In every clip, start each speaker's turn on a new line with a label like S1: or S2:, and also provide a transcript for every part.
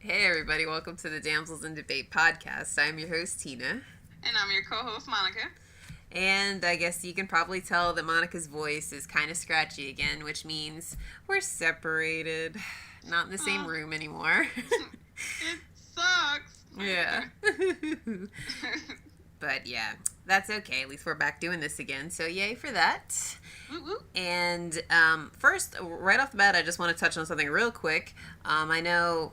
S1: Hey everybody, welcome to the Damsels in Debate podcast. I'm your host Tina.
S2: And I'm your co-host Monica.
S1: And I guess you can probably tell that Monica's voice is kind of scratchy again, which means we're separated. Not in the same room anymore.
S2: It sucks.
S1: Yeah. But yeah, that's okay. At least we're back doing this again. So yay for that.
S2: Woo-woo.
S1: And first, right off the bat, I just want to touch on something real quick. I know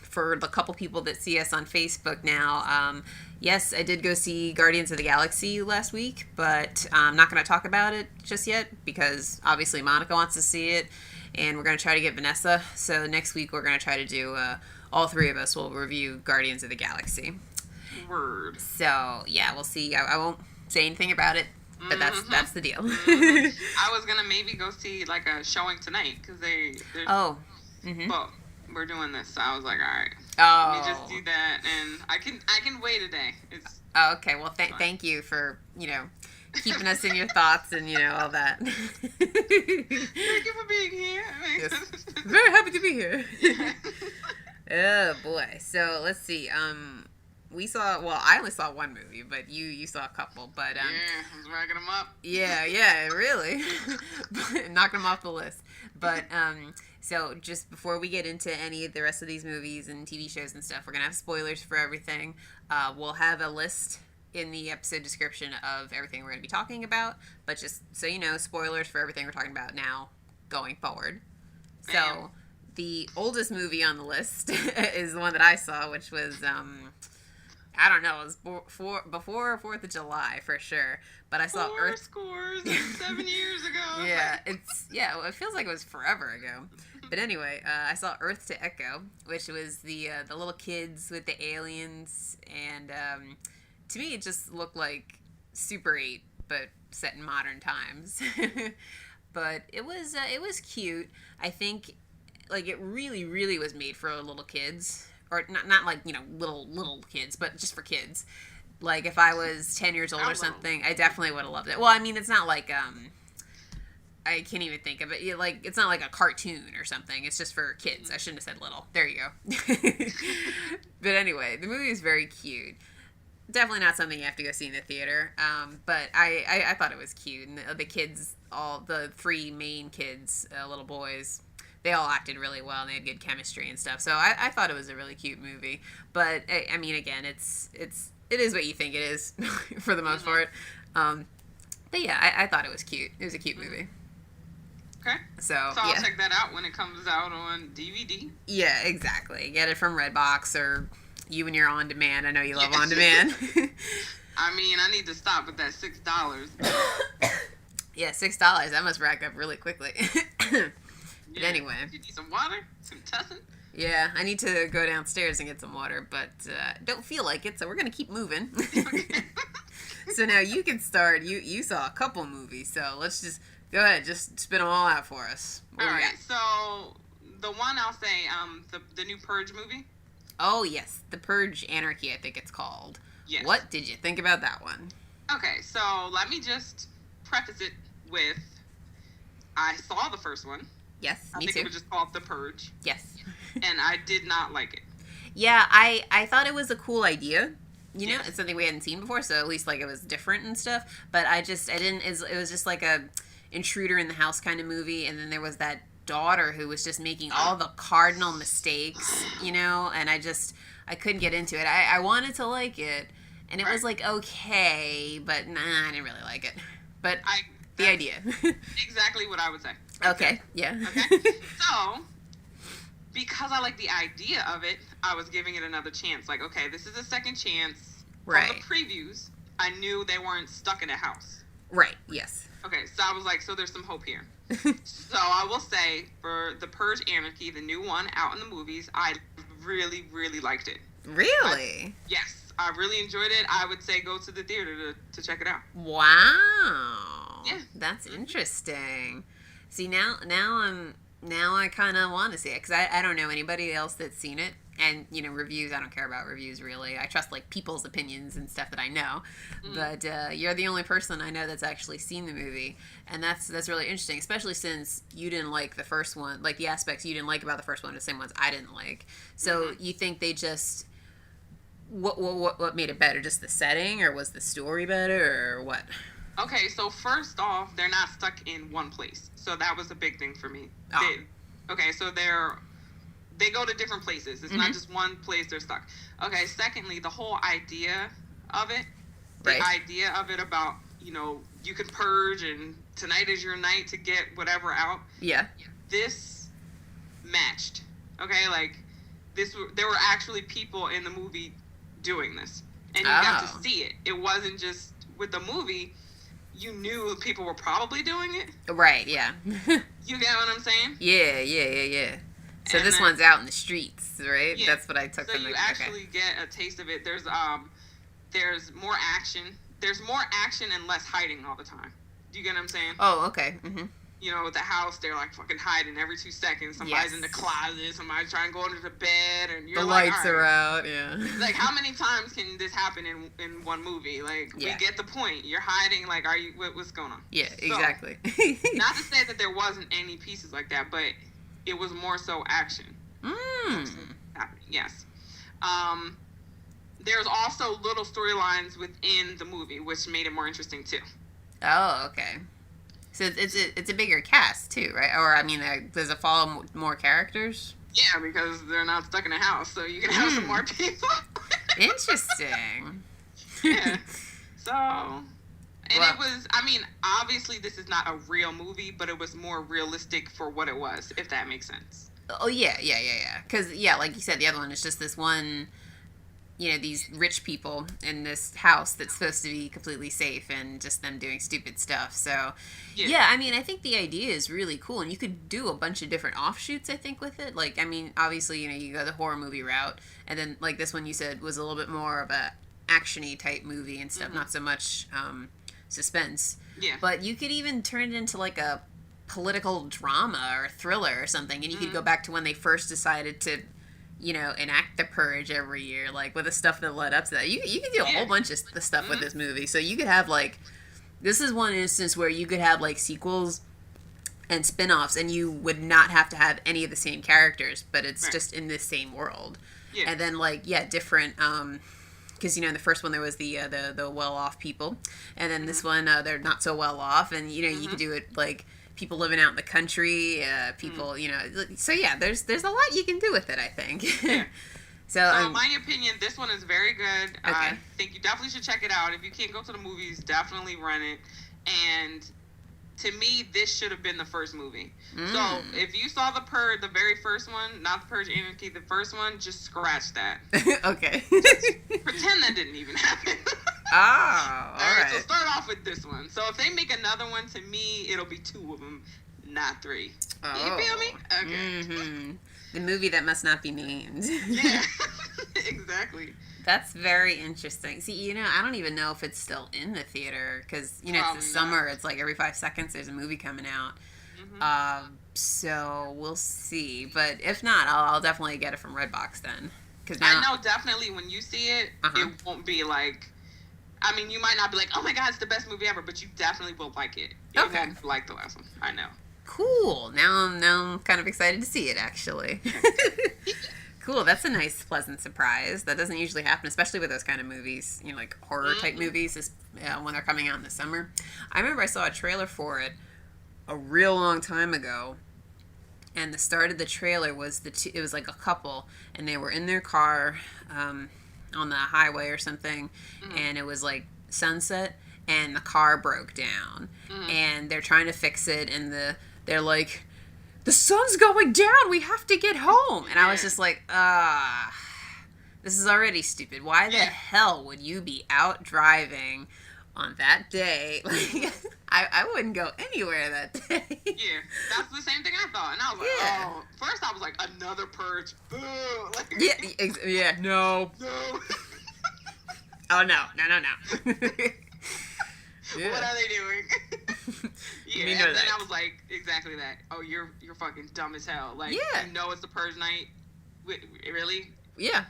S1: for the couple people that see us on Facebook now, yes, I did go see Guardians of the Galaxy last week, but I'm not going to talk about it just yet because obviously Monica wants to see it, and we're going to try to get Vanessa. So next week we're going to try to do, all three of us will review Guardians of the Galaxy.
S2: Word.
S1: So yeah, we'll see. I won't say anything about it, but that's the deal.
S2: I was gonna maybe go see like a showing tonight because they're but we're doing this, so I was like, all right, let me just do that, and I can wait a day. It's
S1: okay. Well, thank you for keeping us in your thoughts and all that.
S2: Thank you for being here.
S1: Yes. Very happy to be here.
S2: Yeah.
S1: Oh boy. So let's see. I only saw one movie, but you saw a couple. But
S2: yeah, I was racking them up.
S1: Yeah, really, knocking them off the list. But so just before we get into any of the rest of these movies and TV shows and stuff, we're gonna have spoilers for everything. We'll have a list in the episode description of everything we're gonna be talking about. But just so you know, spoilers for everything we're talking about now going forward.
S2: Bam.
S1: So the oldest movie on the list is the one that I saw, which was I don't know, it was before 4th of July for sure. But I saw Earth.
S2: Scores 7 years ago.
S1: Yeah, it feels like it was forever ago. But anyway, I saw Earth to Echo, which was the little kids with the aliens, and to me it just looked like Super 8, but set in modern times. But it was cute. I think like it really, really was made for little kids. Or not like, little kids, but just for kids. Like, if I was 10 years old or something, I definitely would have loved it. Well, I mean, it's not like, I can't even think of it. Like, it's not like a cartoon or something. It's just for kids. I shouldn't have said little. There you go. But anyway, the movie is very cute. Definitely not something you have to go see in the theater. But I thought it was cute. And the kids, all the three main kids, little boys, they all acted really well, and they had good chemistry and stuff. So I thought it was a really cute movie. But I mean, again, it is what you think it is for the most part. But yeah, I thought it was cute. It was a cute movie.
S2: Okay.
S1: So
S2: I'll check that out when it comes out on DVD.
S1: Yeah, exactly. Get it from Redbox or you and your on demand. I know you love on demand.
S2: I mean, I need to stop with that $6.
S1: Yeah, $6. That must rack up really quickly. But anyway.
S2: You need some water? Some tussin?
S1: Yeah, I need to go downstairs and get some water, but don't feel like it, so we're going to keep moving. So now you can start. You saw a couple movies, so let's just go ahead. Just spit them all out for us.
S2: All right, so the one I'll say, the new Purge movie.
S1: Oh, yes, the Purge Anarchy, I think it's called.
S2: Yes.
S1: What did you think about that one?
S2: Okay, so let me just preface it with, I saw the first one.
S1: Yes, me
S2: I think
S1: too.
S2: it was just called The Purge.
S1: Yes.
S2: And I did not like it.
S1: Yeah, I thought it was a cool idea. It's something we hadn't seen before, so at least like it was different and stuff. But I didn't. It was just like a intruder in the house kind of movie, and then there was that daughter who was just making all the cardinal mistakes, and I couldn't get into it. I wanted to like it, and it was like okay, but nah, I didn't really like it. But the idea.
S2: Exactly what I would say.
S1: Okay. Yeah.
S2: Okay. So, because I like the idea of it, I was giving it another chance. Like, okay, this is a second chance.
S1: Right.
S2: From the previews, I knew they weren't stuck in a house.
S1: Right. Yes.
S2: Okay, so I was like, so there's some hope here. So I will say, for the Purge Anarchy, the new one out in the movies, I really, really liked it.
S1: Really?
S2: Yes, I really enjoyed it. I would say go to the theater to check it out.
S1: Wow.
S2: Yeah.
S1: That's interesting. See, now I kind of want to see it because I don't know anybody else that's seen it, and, you know, reviews, I don't care about reviews, really. I trust, like, people's opinions and stuff that I know. But you're the only person I know that's actually seen the movie. And that's really interesting, especially since you didn't like the first one. Like, the aspects you didn't like about the first one are the same ones I didn't like. So you think they just... What made it better? Just the setting, or was the story better, or what?
S2: Okay, so first off, they're not stuck in one place. So that was a big thing for me. Oh. Okay, so they go to different places. It's not just one place they're stuck. Okay, secondly, the whole idea of it, idea of it about, you know, you can purge and tonight is your night to get whatever out.
S1: Yeah.
S2: This matched. Okay, like, there were actually people in the movie doing this. And you got to see it. It wasn't just with the movie, you knew people were probably doing it.
S1: Right, yeah.
S2: You get what I'm saying?
S1: Yeah. So and this one's out in the streets, right? Yeah. That's what I took from the...
S2: So you actually get a taste of it. There's more action. There's more action and less hiding all the time. Do you get what I'm saying?
S1: Oh, okay. Mm-hmm.
S2: You know, with the house, they're like fucking hiding every 2 seconds. Somebody's in the closet. Somebody's trying to go under the bed, and you're like,
S1: the lights are out. Yeah.
S2: Like, how many times can this happen in one movie? Like, we get the point. You're hiding. Like, what's going on?
S1: Yeah, exactly.
S2: Not to say that there wasn't any pieces like that, but it was more so action. Happening. Yes. There's also little storylines within the movie, which made it more interesting too.
S1: Oh, okay. So it's a bigger cast too, right? Or I mean, does it follow more characters?
S2: Yeah, because they're not stuck in a house, so you can have some more people.
S1: Interesting.
S2: Yeah. So, and it was. I mean, obviously, this is not a real movie, but it was more realistic for what it was, if that makes sense.
S1: Oh yeah. Because like you said, the other one is just this one. You know, these rich people in this house that's supposed to be completely safe and just them doing stupid stuff. So, yeah, I mean, I think the idea is really cool. And you could do a bunch of different offshoots, I think, with it. Like, I mean, obviously, you know, you go the horror movie route. And then, like, this one you said was a little bit more of a action-y type movie and stuff. Not so much suspense.
S2: Yeah.
S1: But you could even turn it into, like, a political drama or thriller or something. And you could go back to when they first decided to... you know, enact the Purge every year, like, with the stuff that led up to that. You can do a whole bunch of the stuff with this movie. So you could have, like, this is one instance where you could have, like, sequels and spin-offs, and you would not have to have any of the same characters, but it's just in this same world. Yeah. And then, like, different, because, you know, in the first one there was the well-off people, and then this one, they're not so well-off, and, you know, you could do it, like... people living out in the country, people, you know. So, yeah, there's a lot you can do with it, I think.
S2: Yeah. So in my opinion, this one is very good. Okay. I think you definitely should check it out. If you can't go to the movies, definitely rent it. And to me, this should have been the first movie. So if you saw the very first one, not the Purge Anarchy, the first one, just scratch that.
S1: Okay.
S2: Just pretend that didn't even happen.
S1: Oh, all right.
S2: So start off with this one. So if they make another one, to me, it'll be 2 of them, not 3. Oh. You feel me? Okay.
S1: Mm-hmm. The movie that must not be named.
S2: Yeah, exactly.
S1: That's very interesting. See, you know, I don't even know if it's still in the theater because, you know, it's the summer. It's like every 5 seconds there's a movie coming out. So we'll see. But if not, I'll definitely get it from Redbox then.
S2: I know definitely when you see it, it won't be like... I mean, you might not be like, oh my God, it's the best movie ever, but you definitely will like it. You won't like the last one. I know.
S1: Cool. Now I'm kind of excited to see it, actually. Cool. That's a nice, pleasant surprise. That doesn't usually happen, especially with those kind of movies, you know, like horror-type movies when they're coming out in the summer. I remember I saw a trailer for it a real long time ago, and the start of the trailer was it was like a couple, and they were in their car, on the highway or something, and it was like sunset, and the car broke down, and they're trying to fix it, and they're like, the sun's going down, we have to get home, and I was just like, this is already stupid. Why the hell would you be out driving on that day? Like, I wouldn't go anywhere that day.
S2: Yeah, that's the same thing I thought, and I was like, oh, first I was like, another Purge, boo. Like,
S1: no. Oh, no.
S2: Yeah. What are they doing? And then I was like, exactly that. Oh, you're fucking dumb as hell. Like, you know it's the Purge night. Really?
S1: Yeah.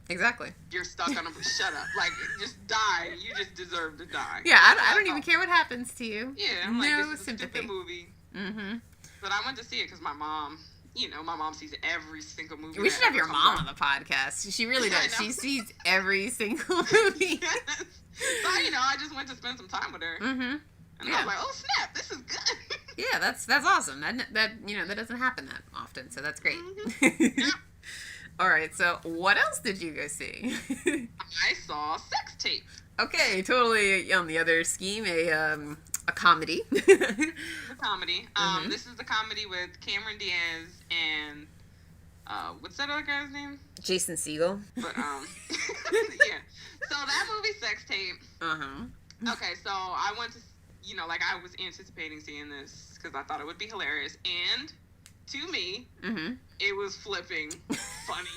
S1: Exactly.
S2: You're stuck on a... Shut up. Like, just die. You just deserve to die.
S1: Yeah, I don't even care what happens to you.
S2: Yeah, I'm like, this is a stupid movie.
S1: Mm-hmm.
S2: But I went to see it because my mom... You know, my mom sees every single movie.
S1: We should have your mom on the podcast. She really does. She sees every single movie.
S2: Yes. So, you know, I just went to spend some time with her.
S1: Mm-hmm.
S2: And I was like, oh, snap, this is good.
S1: Yeah, that's awesome. That you know, that doesn't happen that often, so that's great.
S2: Mm-hmm. Yeah.
S1: All right, so what else did you go see?
S2: I saw Sex Tape.
S1: Okay, totally on the other scheme, a comedy.
S2: A comedy. This is the comedy with Cameron Diaz and what's that other guy's name?
S1: Jason Segel.
S2: But yeah. So that movie, Sex Tape. Okay, so I went to, you know, like I was anticipating seeing this because I thought it would be hilarious, and to me, it was flipping funny.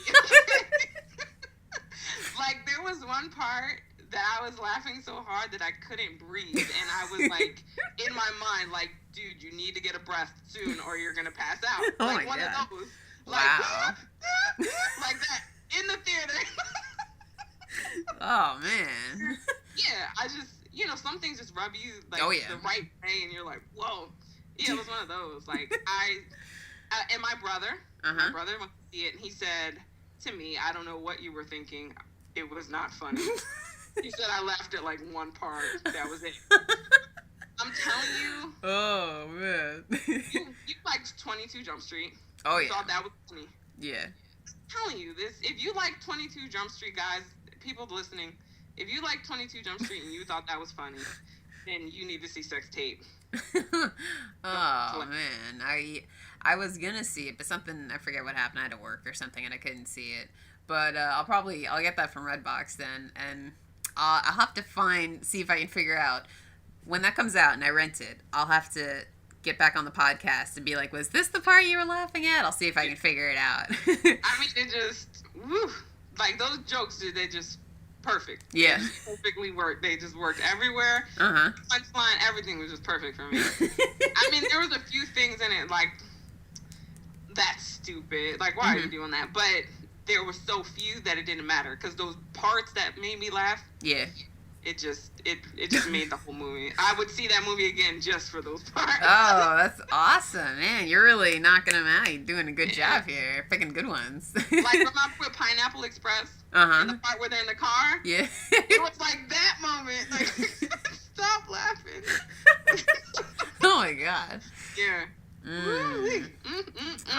S2: Like there was one part that I was laughing so hard that I couldn't breathe, and I was like, in my mind, like, dude, you need to get a breath soon, or you're gonna pass out.
S1: Oh
S2: like
S1: my
S2: one
S1: God.
S2: of those, like,
S1: wow,
S2: like that in the theater.
S1: Oh man.
S2: Yeah, I just, you know, some things just rub you like the right way, and you're like, whoa. Yeah, it was one of those. Like and my brother went to see it, and he said to me, I don't know what you were thinking. It was not funny. He said I laughed at like one part. That was it. I'm telling you.
S1: Oh man.
S2: you liked 22 Jump Street.
S1: Oh
S2: you
S1: yeah.
S2: thought that was funny.
S1: Yeah.
S2: I'm telling you this. If you like 22 Jump Street, guys, people listening, if you like 22 Jump Street and you thought that was funny, then you need to see Sex Tape.
S1: Oh man, I was gonna see it, but something, I forget what happened. I had to work or something, and I couldn't see it. But I'll get that from Redbox then, and I'll have to see if I can figure out when that comes out and I rent it. I'll have to get back on the podcast and be like, was this the part you were laughing at? I'll see if I can figure it out.
S2: I mean, it just, woo, like those jokes, they just perfect.
S1: Yeah.
S2: They perfectly worked. They just worked everywhere. Punchline, everything was just perfect for me. I mean, there was a few things in it, like, that's stupid. Like, why are you doing that? But there were so few that it didn't matter, because those parts that made me laugh, it just made the whole movie. I would see that movie again just for those parts.
S1: Oh, that's awesome, man! You're really knocking them out. You're doing a good job here, picking good ones.
S2: Like remember with Pineapple Express, and the part where they're in the car.
S1: Yeah,
S2: it was like that moment. Like, stop laughing.
S1: Oh my God.
S2: Yeah.
S1: All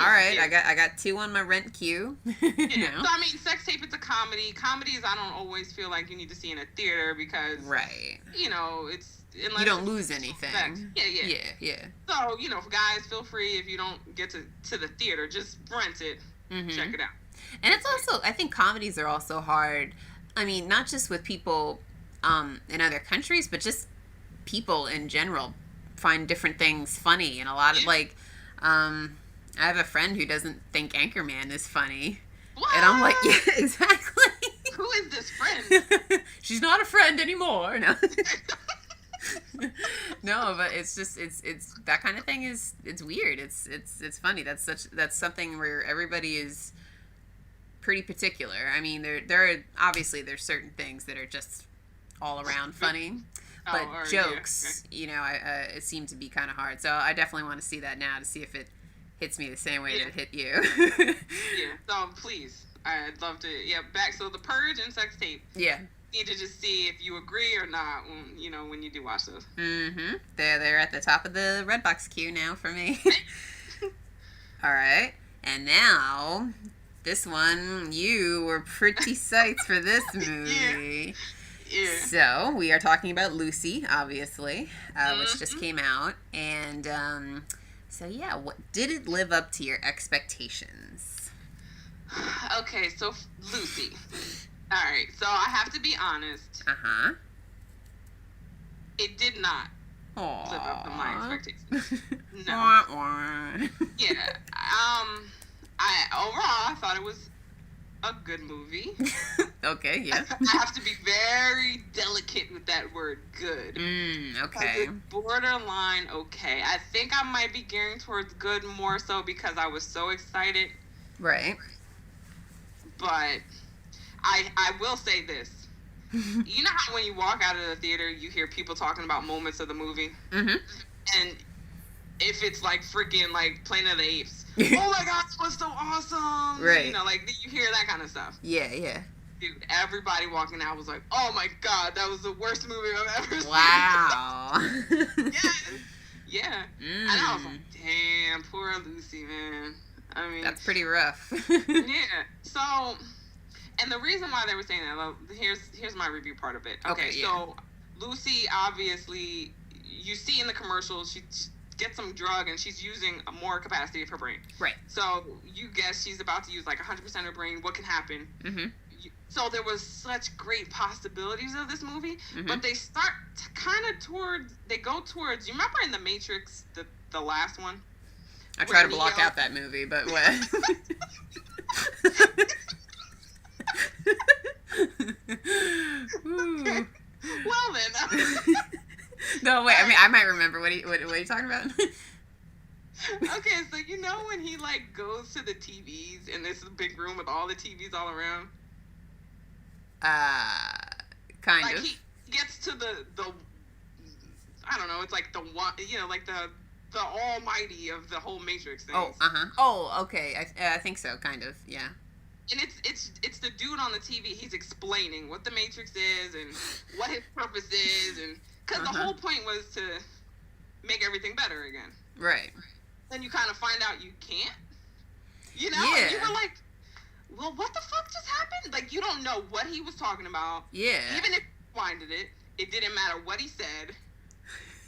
S1: right, yeah. I got two on my rent queue.
S2: Yeah. So I mean, Sex Tape, it's a comedy. Comedies, I don't always feel like you need to see in a theater because, you know, it's unless
S1: you don't lose anything.
S2: Sex. Yeah. So you know, guys, feel free if you don't get to the theater, just rent it, check it out.
S1: And it's also, I think comedies are also hard. I mean, not just with people in other countries, but just people in general find different things funny, and a lot of like I have a friend who doesn't think Anchorman is funny.
S2: What?
S1: And I'm like, yeah, exactly.
S2: Who is this friend?
S1: She's not a friend anymore. No. No, but it's just it's that kind of thing is, it's weird. It's funny. That's something where everybody is pretty particular. I mean, there are obviously there's certain things that are just all around funny. But jokes, you know, it seemed to be kind of hard. So I definitely want to see that now to see if it hits me the same way that it hit you.
S2: Yeah. So please, I'd love to. Yeah. Back. So the Purge and Sex Tape.
S1: Yeah.
S2: You need to just see if you agree or not. You know, when you do watch those.
S1: They're at the top of the Redbox queue now for me. All right. And now this one, you were pretty psyched for this movie.
S2: Yeah.
S1: So, we are talking about Lucy, obviously, which just came out. And, so yeah, what did it live up to your expectations?
S2: Okay, so Lucy. All right, so I have to be honest. It did not live up to my expectations. No. Yeah. Overall, I thought it was a good movie.
S1: Okay, yeah.
S2: I have to be very delicate with that word, good.
S1: Okay.
S2: It's borderline okay. I think I might be gearing towards good more so because I was so excited.
S1: Right.
S2: But I will say this. You know how when you walk out of the theater, you hear people talking about moments of the movie? Mm-hmm. And if it's like freaking like Planet of the Apes, oh my god, it was so awesome!
S1: Right.
S2: You know, like you hear that kind of stuff.
S1: Yeah, yeah.
S2: Dude, everybody walking out was like, oh my god, that was the worst movie I've ever seen.
S1: Wow.
S2: Yeah. And I was like, damn, poor Lucy, man. I mean,
S1: that's pretty rough.
S2: Yeah. So, and the reason why they were saying that, well, here's my review part of it. Okay, yeah. So Lucy, obviously, you see in the commercials, she gets some drug and she's using more capacity of her brain.
S1: Right.
S2: So you guess she's about to use like 100% of her brain. What can happen? Mm-hmm. So there was such great possibilities of this movie, but they start they go towards, you remember in The Matrix, the last one?
S1: I try to block out that movie, but what?
S2: Okay. Well then.
S1: No, wait, I mean, I might remember. What are you talking about?
S2: Okay, so you know when he like goes to the TVs and there's a big room with all the TVs all around?
S1: Kind
S2: like
S1: of.
S2: He gets to the I don't know, it's like the one, you know, like the almighty of the whole Matrix thing.
S1: Oh, okay. I think so, kind of, yeah.
S2: And it's the dude on the TV. He's explaining what the Matrix is and what his purpose is, and because the whole point was to make everything better again.
S1: Right.
S2: Then you kind of find out you can't. You know,
S1: yeah.
S2: And you were like, well, what the fuck just happened? Like, you don't know what he was talking about.
S1: Yeah.
S2: Even if you winded it, it didn't matter what he said.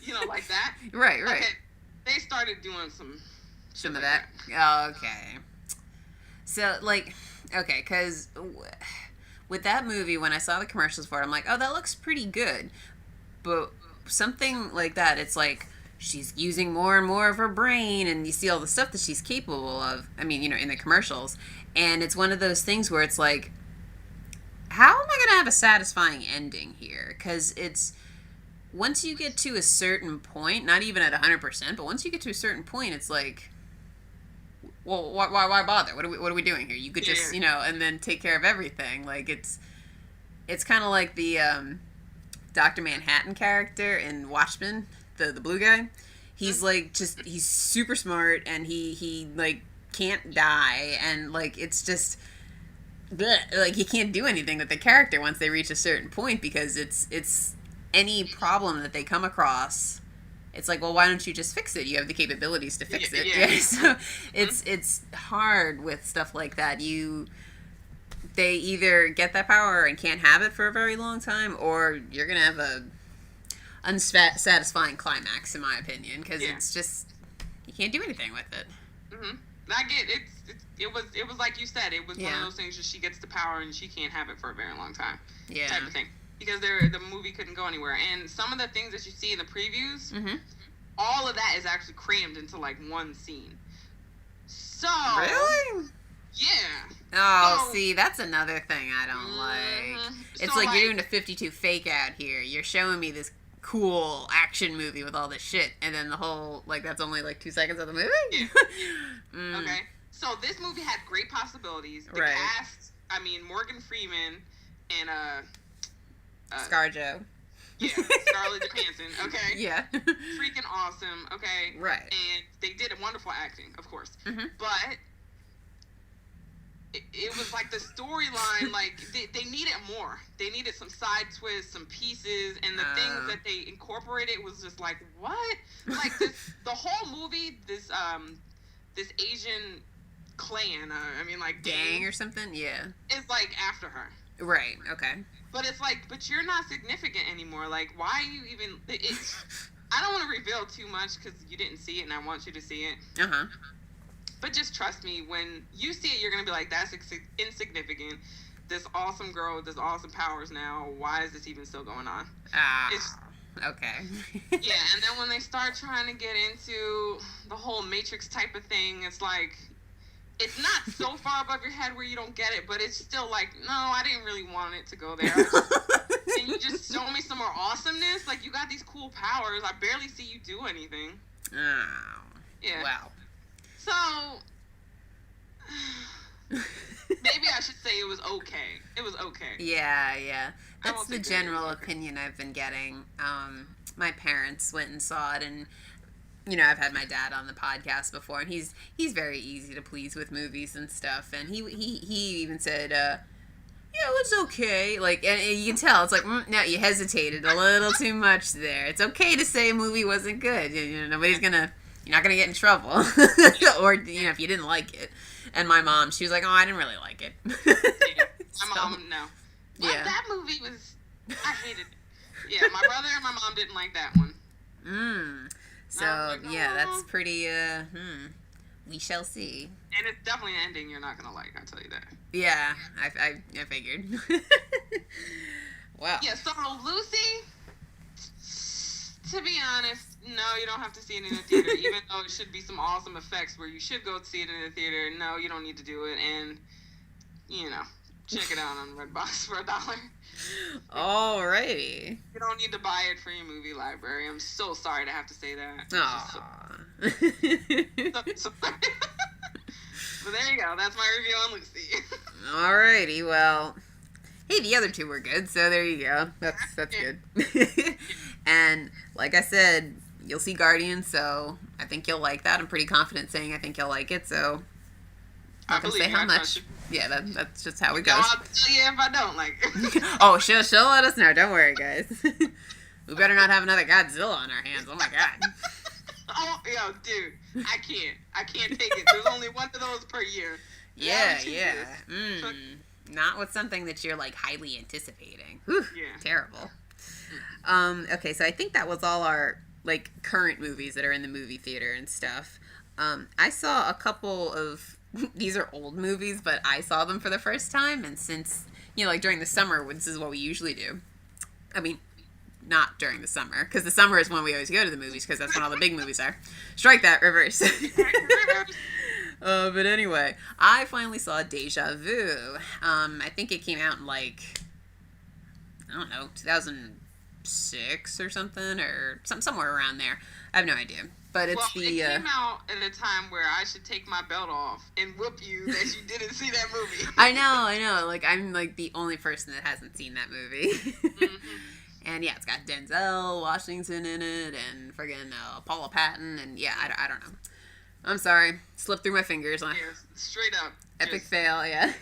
S2: You know, like that.
S1: Right.
S2: Okay, they started doing some
S1: of that. Oh, okay. So, like, okay, because with that movie, when I saw the commercials for it, I'm like, oh, that looks pretty good. But something like that, it's like, she's using more and more of her brain, and you see all the stuff that she's capable of. I mean, you know, in the commercials. And it's one of those things where it's like, how am I going to have a satisfying ending here? Because it's, once you get to a certain point, not even at 100%, but once you get to a certain point, it's like, well, why bother? What are we doing here? You could just, you know, and then take care of everything. Like, it's kind of like the Dr. Manhattan character in Watchmen, the blue guy. He's like, just, he's super smart, and he like can't die, and like, it's just, bleh, like, he can't do anything with the character once they reach a certain point, because it's any problem that they come across, it's like, well, why don't you just fix it? You have the capabilities to fix it. Yeah. So it's hard with stuff like that. They either get that power and can't have it for a very long time, or you're gonna have a unsatisfying climax, in my opinion, because it's just, you can't do anything with it.
S2: Mm-hmm. I get it. It was like you said. It was one of those things where she gets the power and she can't have it for a very long time. Yeah. Type of thing. Because the movie couldn't go anywhere. And some of the things that you see in the previews, all of that is actually crammed into, like, one scene. So... Really? Yeah.
S1: Oh, so, see, that's another thing I don't like. It's so like, you're doing a 52 fake out here. You're showing me this cool action movie with all this shit, and then the whole, like, that's only, like, 2 seconds of the movie?
S2: Yeah. Okay. So this movie had great possibilities. The cast, I mean, Morgan Freeman and,
S1: ScarJo.
S2: Yeah, Scarlett Johansson, okay?
S1: Yeah.
S2: Freaking awesome, okay?
S1: Right.
S2: And they did a wonderful acting, of course. But it was like the storyline, like, they needed more. They needed some side twists, some pieces, and the things that they incorporated was just like, what? Like, the whole movie, this Asian clan, I mean, like...
S1: gang or something? Yeah.
S2: Is, like, after her.
S1: Right, okay.
S2: But it's like, but you're not significant anymore. Like, why are you even... I don't want to reveal too much because you didn't see it and I want you to see it. But just trust me, when you see it, you're going to be like, that's insignificant. This awesome girl with this awesome powers now, why is this even still going on?
S1: Okay.
S2: Yeah, and then when they start trying to get into the whole Matrix type of thing, it's like... It's not so far above your head where you don't get it, but it's still like, no, I didn't really want it to go there. Can you just show me some more awesomeness? Like, you got these cool powers. I barely see you do anything.
S1: Oh.
S2: Yeah.
S1: Wow.
S2: So, Maybe I should say it was okay. It was okay.
S1: Yeah. That's the general opinion I've been getting. My parents went and saw it, and I've had my dad on the podcast before, and he's very easy to please with movies and stuff, and he even said, yeah, it was okay. Like, and you can tell it's like, no, you hesitated a little too much there. It's okay to say a movie wasn't good. You're not gonna get in trouble, or if you didn't like it. And my mom, she was like, oh, I didn't really like it.
S2: Yeah. My mom, no. Well, yeah. That movie was, I hated it. Yeah, my brother and my mom didn't like that one.
S1: So, like, oh. Yeah, that's pretty, we shall see.
S2: And it's definitely an ending you're not going to like, I'll tell you that.
S1: Yeah, I figured. Wow.
S2: Yeah, so Lucy, to be honest, no, you don't have to see it in the theater, even though it should be some awesome effects where you should go see it in the theater. No, you don't need to do it, and, check it out on Redbox for $1.
S1: Alrighty.
S2: You don't need to buy it for your movie library. I'm so sorry to have to say that.
S1: Aww.
S2: So sorry. But there you go. That's my review on Lucy.
S1: Alrighty, well, hey, the other two were good, so there you go. That's good. And like I said, you'll see Guardians, so I think you'll like that. I'm pretty confident saying I think you'll like it, so I'm not going to say how much. Yeah, that's just how it goes.
S2: I'll tell you if I don't like it.
S1: Oh, she'll let us know. Don't worry, guys. We better not have another Godzilla on our hands. Oh, my God.
S2: Oh, yo, dude. I can't take it. There's only one of those per year.
S1: Yeah. Not with something that you're, like, highly anticipating. Whew, yeah. Terrible. Okay, so I think that was all our, like, current movies that are in the movie theater and stuff. I saw a couple of... These are old movies, but I saw them for the first time, and since, like during the summer, this is what we usually do. I mean, not during the summer, because the summer is when we always go to the movies, because that's when all the big movies are. Strike that, reverse. But anyway, I finally saw Deja Vu. I think it came out in, like, I don't know, 2006 or something, or somewhere around there. I have no idea. But it's
S2: it came out at a time where I should take my belt off and whoop you that you didn't see that movie.
S1: I know. Like, I'm, like, the only person that hasn't seen that movie. Mm-hmm. And, yeah, it's got Denzel Washington in it and friggin' Paula Patton. And, yeah, I don't know. I'm sorry. Slipped through my fingers.
S2: Yeah, straight up.
S1: Epic fail, yeah.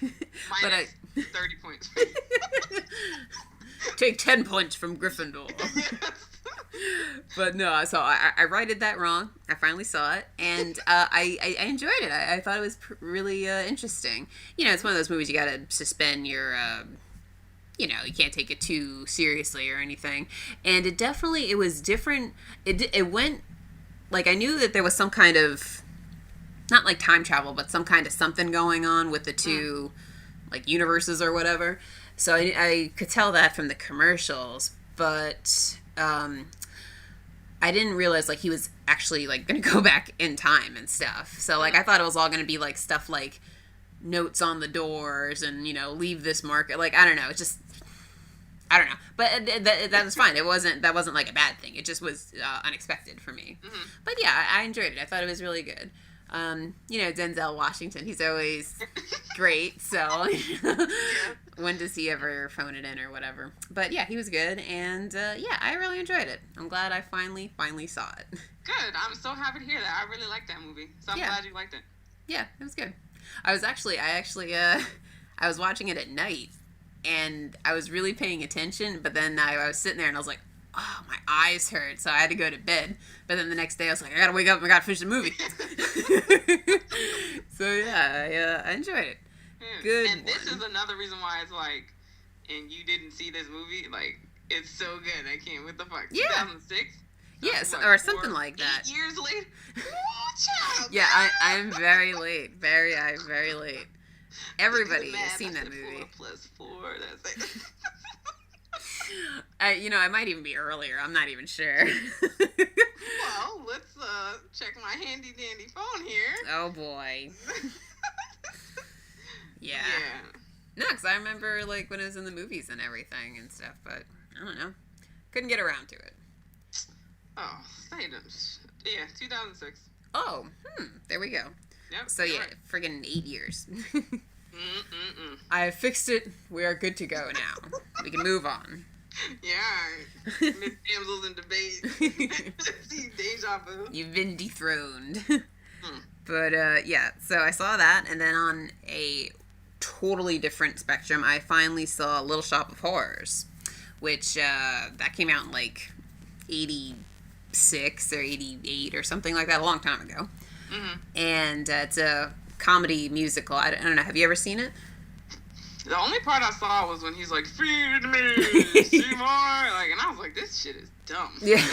S2: Minus 30 points.
S1: Take 10 points from Gryffindor.
S2: Yes.
S1: But no, so I righted that wrong. I finally saw it, and I enjoyed it. I thought it was really interesting. It's one of those movies you gotta suspend your, you can't take it too seriously or anything. And it was different. It went, like, I knew that there was some kind of, not like time travel, but some kind of something going on with the two, like, universes or whatever. So I could tell that from the commercials, but I didn't realize, like, he was actually, like, going to go back in time and stuff. So, like, I thought it was all going to be, like, stuff like notes on the doors and, leave this mark. Like, I don't know. It just, I don't know. But that was fine. That wasn't, like, a bad thing. It just was unexpected for me. Mm-hmm. But, yeah, I enjoyed it. I thought it was really good. Denzel Washington, he's always great, so when does he ever phone it in or whatever? But yeah, he was good, and yeah, I really enjoyed it. I'm glad I finally saw it.
S2: Good. I'm so happy to hear that. I really liked that movie, so I'm glad you liked it.
S1: Yeah, it was good. I was watching it at night, and I was really paying attention, but then I was sitting there and I was like, oh, my eyes hurt, so I had to go to bed. But then the next day I was like, I gotta wake up and I gotta finish the movie. So yeah, I enjoyed it. Good.
S2: And this is another reason why it's like, and you didn't see this movie, like, it's so good. I can't, what the fuck?
S1: Yeah.
S2: 2006?
S1: Yes, or something like that.
S2: 8 years later?
S1: Yeah, I'm very late. I'm very late. Everybody has seen that movie.
S2: 4 + 4, that's it.
S1: I might even be earlier. I'm not even sure.
S2: Well, let's check my handy dandy phone here.
S1: Oh boy. Yeah. No, because I remember, like, when it was in the movies and everything and stuff, but I don't know. Couldn't get around to it.
S2: Oh, yeah, 2006.
S1: Oh, there we go.
S2: Yep.
S1: So yeah,
S2: right.
S1: friggin' 8 years.
S2: Mm-mm-mm.
S1: I fixed it. We are good to go now. We can move on.
S2: Yeah. Miss Damsels in Debate. See, Deja Vu.
S1: You've been dethroned.
S2: Mm.
S1: But, yeah, so I saw that, and then on a totally different spectrum, I finally saw Little Shop of Horrors, which, that came out in, like, 86 or 88 or something like that, a long time ago.
S2: Mm-hmm.
S1: And it's a comedy musical. I don't know, have you ever seen it?
S2: The only part I saw was when he's like, feed me, see more, like, and I was like, this shit is dumb.
S1: Yeah.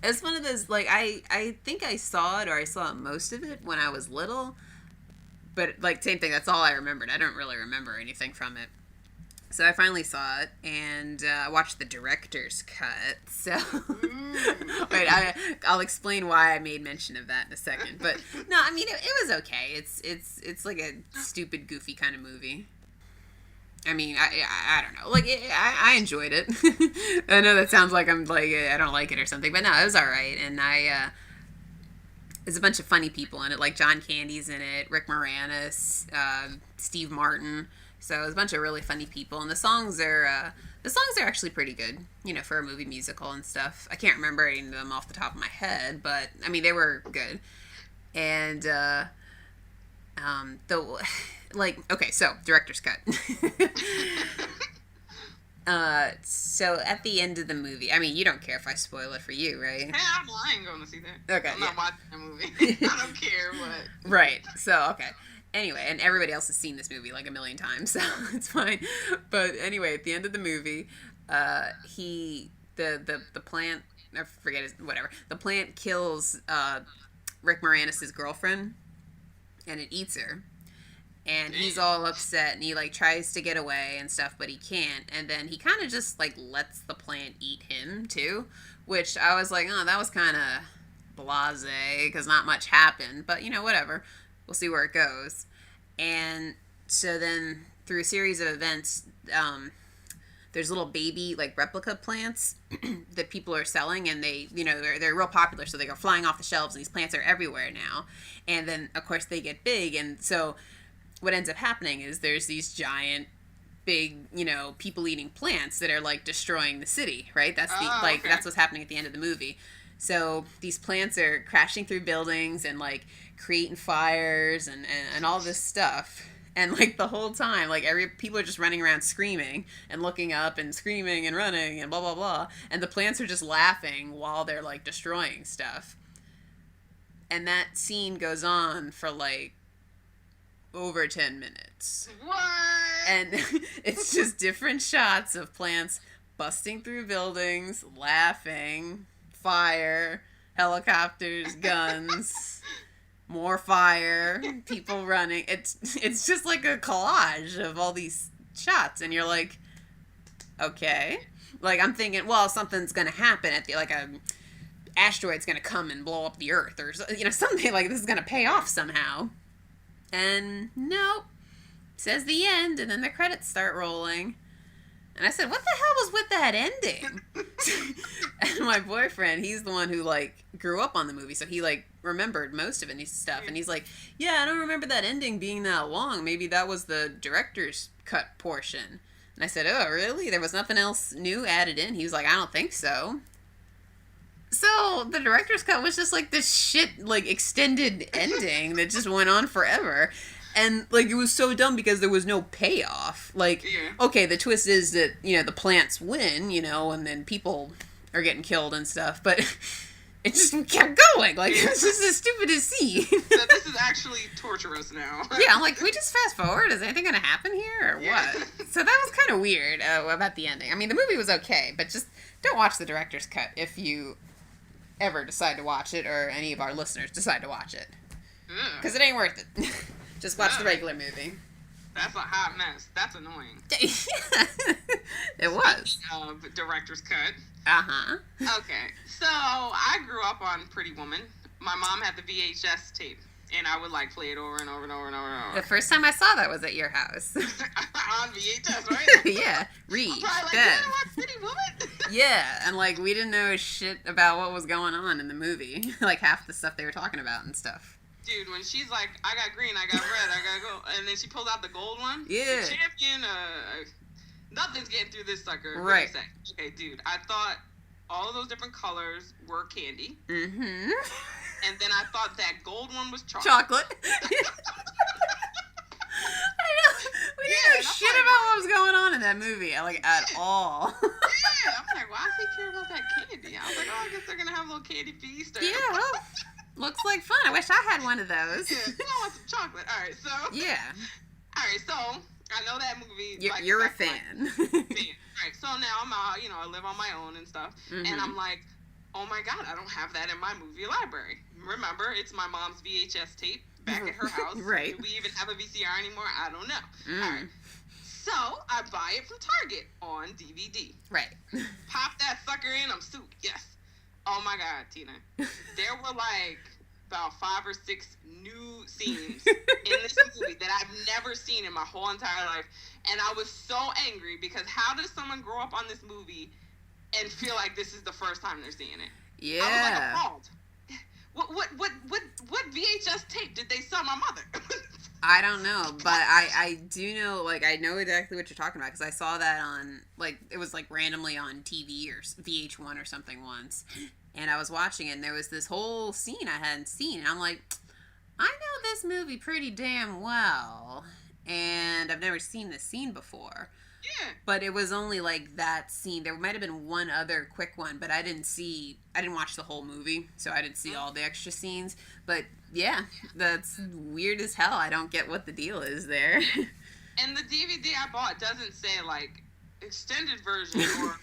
S1: It's one of those, like, I think I saw it, or I saw most of it when I was little, but, like, same thing, that's all I remembered. I don't really remember anything from it. So I finally saw it, and I watched the director's cut, so... Wait, I'll explain why I made mention of that in a second, but, no, I mean, it was okay. It's like a stupid, goofy kind of movie. I mean, I don't know. Like, I enjoyed it. I know that sounds like I'm, like, I don't like it or something, but no, it was alright, and there's a bunch of funny people in it, like John Candy's in it, Rick Moranis, Steve Martin, so it was a bunch of really funny people, and the songs are actually pretty good, you know, for a movie musical and stuff. I can't remember any of them off the top of my head, but, I mean, they were good. And, okay, so, director's cut. So at the end of the movie, I mean, you don't care if I spoil it for you, right?
S2: Hey, I ain't going to see that.
S1: Okay,
S2: I'm not watching that movie. I don't care what. Right,
S1: so, okay. Anyway, and everybody else has seen this movie like a million times, so it's fine. But anyway, at the end of the movie, the plant, I forget his, whatever, the plant kills Rick Moranis' girlfriend, and it eats her. And he's all upset, and he, like, tries to get away and stuff, but he can't. And then he kind of just, like, lets the plant eat him, too. Which I was like, oh, that was kind of blasé, because not much happened. But, you know, whatever. We'll see where it goes. And so then, through a series of events, there's little baby, like, replica plants that people are selling, and they, you know, they're real popular, so they go flying off the shelves, and these plants are everywhere now. And then, of course, they get big, and so what ends up happening is there's these giant, big, you know, people-eating plants that are, like, destroying the city, right? That's okay. That's what's happening at the end of the movie. So these plants are crashing through buildings and, like, creating fires and all this stuff. And, like, the whole time, like, people are just running around screaming and looking up and screaming and running and blah, blah, blah. And the plants are just laughing while they're, like, destroying stuff. And that scene goes on for, like, over 10 minutes.
S2: What?
S1: And it's just different shots of plants busting through buildings, laughing, fire, helicopters, guns, more fire, people running. It's just like a collage of all these shots, and you're like, okay. Like, I'm thinking, well, something's gonna happen at the, like, a asteroid's gonna come and blow up the Earth, or, you know, something like this is gonna pay off somehow. And nope, says the end, and then the credits start rolling. And I said, what the hell was with that ending? And my boyfriend, he's the one who, like, grew up on the movie, so he, like, remembered most of it and stuff. And he's like, yeah, I don't remember that ending being that long. Maybe that was the director's cut portion. And I said, oh, really? There was nothing else new added in? He was like, I don't think so. So the director's cut was just, like, this shit, like, extended ending that just went on forever. And, like, it was so dumb because there was no payoff. Like, okay, the twist is that, you know, the plants win, you know, and then people are getting killed and stuff, but it just kept going. Like, it was just as stupid as scene.
S2: So this is actually torturous now.
S1: Yeah, I'm like, can we just fast forward? Is anything going to happen here, or what? So that was kind of weird about the ending. I mean, the movie was okay, but just don't watch the director's cut if you ever decide to watch it, or any of our listeners decide to watch it. Because it ain't worth it. Just watch the regular movie.
S2: That's a hot mess. That's annoying.
S1: It was.
S2: Director's cut.
S1: Uh-huh.
S2: Okay. So, I grew up on Pretty Woman. My mom had the VHS tape, and I would, like, play it over and over and over and over and over.
S1: The first time I saw that was at your house.
S2: On VHS, right?
S1: Yeah. Read.
S2: Like, yeah, watch Pretty Woman.
S1: Yeah, and, like, we didn't know shit about what was going on in the movie. Like, half the stuff they were talking about and stuff.
S2: Dude, when she's like, I got green, I got red, I got gold, and then she pulls out the gold one.
S1: Yeah.
S2: The champion, nothing's getting through this sucker.
S1: Right.
S2: What do you say? Okay, dude, I thought all of those different colors were candy.
S1: Mm-hmm.
S2: And then I thought that gold one was chocolate.
S1: Chocolate. I know. We didn't know shit about what was going on in that movie, like, at all.
S2: Yeah, I'm like, why do they care about that candy? I was like, oh, I guess they're going to have a little candy feast. Or...
S1: Yeah, well, looks like fun. I wish I had one of those.
S2: Yeah, I want some chocolate. All right, so.
S1: Yeah.
S2: All right, so I know that movie.
S1: You're a fan.
S2: All right, so now I'm out, I live on my own and stuff. Mm-hmm. And I'm like, oh my God, I don't have that in my movie library. Remember, it's my mom's VHS tape back at her house.
S1: Right.
S2: Do we even have a VCR anymore? I don't know. All right. So I buy it from Target on DVD.
S1: Right.
S2: Pop that sucker in. I'm soup. Yes. Oh my God, Tina. There were like about 5 or 6 new scenes in this movie that I've never seen in my whole entire life. And I was so angry because how does someone grow up on this movie and feel like this is the first time they're seeing it?
S1: Yeah.
S2: I was like appalled. What VHS tape did they sell my mother?
S1: I don't know, but I do know, like, I know exactly what you're talking about because I saw that on, like, it was, like, randomly on TV or VH1 or something once, and I was watching it, and there was this whole scene I hadn't seen, and I'm like, I know this movie pretty damn well, and I've never seen this scene before.
S2: Yeah.
S1: But it was only, like, that scene. There might have been one other quick one, but I didn't watch the whole movie, so I didn't see all the extra scenes. But, yeah, that's weird as hell. I don't get what the deal is there.
S2: And the DVD I bought doesn't say, like, extended version or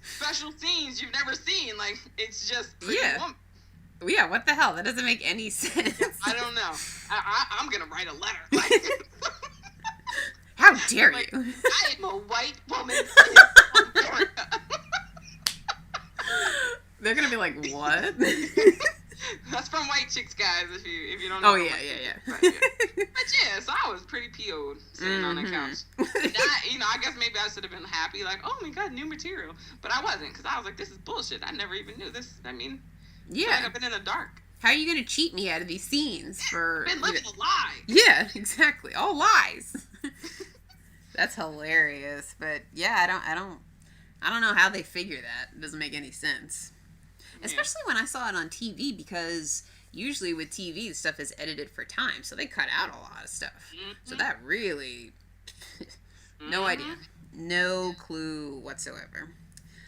S2: special scenes you've never seen. Like, it's just Pretty Woman.
S1: Yeah, what the hell? That doesn't make any sense.
S2: I don't know. I'm going to write a letter. Like...
S1: How dare you?
S2: I am a white woman in America.
S1: They're gonna be like, what?
S2: That's from White Chicks, guys. If you don't know.
S1: Oh yeah.
S2: But yeah, so I was pretty PO'd sitting on the couch. I guess maybe I should have been happy, like, oh my God, new material. But I wasn't, because I was like, this is bullshit. I never even knew this. I mean, I've been in the dark.
S1: How are you gonna cheat me out of these scenes for?
S2: I've been living a lie.
S1: Yeah, exactly. All lies. That's hilarious, but yeah, I don't know how they figure that. It doesn't make any sense. Yeah. Especially when I saw it on TV, because usually with TV, stuff is edited for time, so they cut out a lot of stuff. Mm-hmm. So that really, no idea, no clue whatsoever.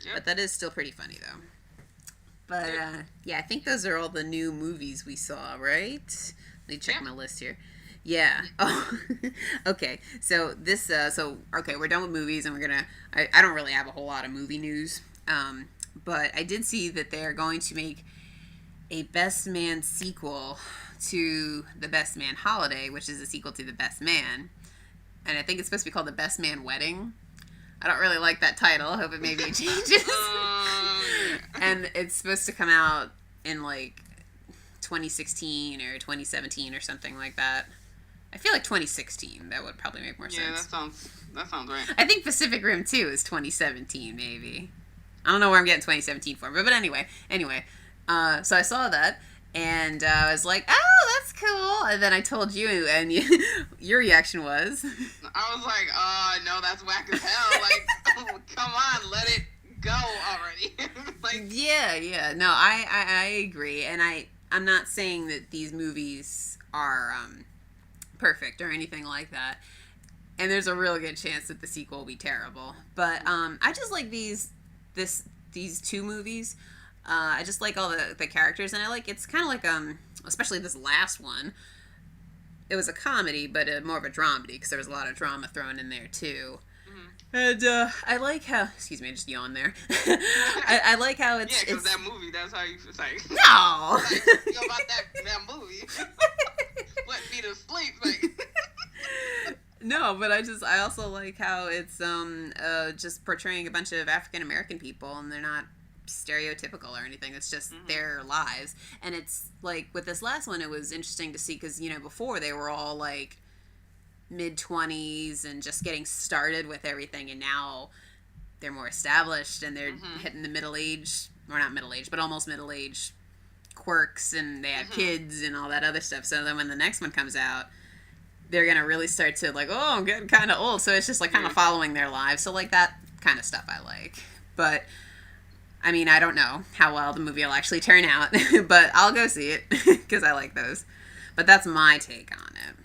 S1: Yep. But that is still pretty funny though. But yeah, I think those are all the new movies we saw, right? Let me check my list here. Yeah. Oh, okay. So this, okay, we're done with movies, and I don't really have a whole lot of movie news. But I did see that they're going to make a Best Man sequel to The Best Man Holiday, which is a sequel to The Best Man. And I think it's supposed to be called The Best Man Wedding. I don't really like that title. I hope it maybe changes. And it's supposed to come out in, like, 2016 or 2017 or something like that. I feel like 2016. That would probably make more sense.
S2: Yeah, that sounds right.
S1: I think Pacific Rim 2 is 2017, maybe. I don't know where I'm getting 2017 from, but anyway. So I saw that, and I was like, oh, that's cool. And then I told you, and your reaction was?
S2: I was like, no, that's whack as hell. Like, oh, come on, let it go already. Like,
S1: yeah. No, I agree, and I'm not saying that these movies are perfect or anything like that, and there's a real good chance that the sequel will be terrible. But I just like these two movies. I just like all the characters, and I like, it's kind of like especially this last one. It was a comedy, but more of a dramedy, because there was a lot of drama thrown in there too. And I like how... Excuse me, I just yawned there. I like how it's...
S2: Yeah, because that movie, that's how you... It's like...
S1: No!
S2: Like, you know about that movie. Let me to sleep. Like...
S1: No, but I also like how it's just portraying a bunch of African-American people, and they're not stereotypical or anything. It's just their lives. And it's, like, with this last one, it was interesting to see, because, before they were all, like... mid-20s and just getting started with everything, and now they're more established and they're hitting the middle age, or not middle age, but almost middle age quirks and they have kids and all that other stuff. So then when the next one comes out, they're going to really start to like, oh, I'm getting kind of old. So it's just like kind of following their lives. So like that kind of stuff I like. But I mean, I don't know how well the movie will actually turn out, but I'll go see it because I like those. But that's my take on it.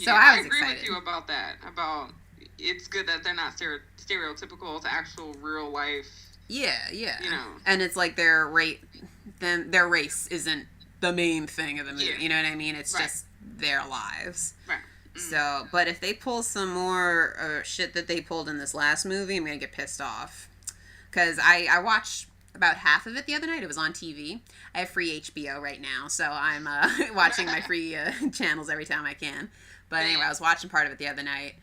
S1: So I was excited.
S2: I agree with you about that. About it's good that they're not stereotypical. It's actual real life.
S1: Yeah, yeah.
S2: You know,
S1: and it's like their race isn't the main thing of the movie. Yeah. You know what I mean? It's just their lives.
S2: Right.
S1: So, but if they pull some more shit that they pulled in this last movie, I'm gonna get pissed off. Because I watched about half of it the other night. It was on TV. I have free HBO right now, so I'm watching my free channels every time I can. But anyway, I was watching part of it the other night.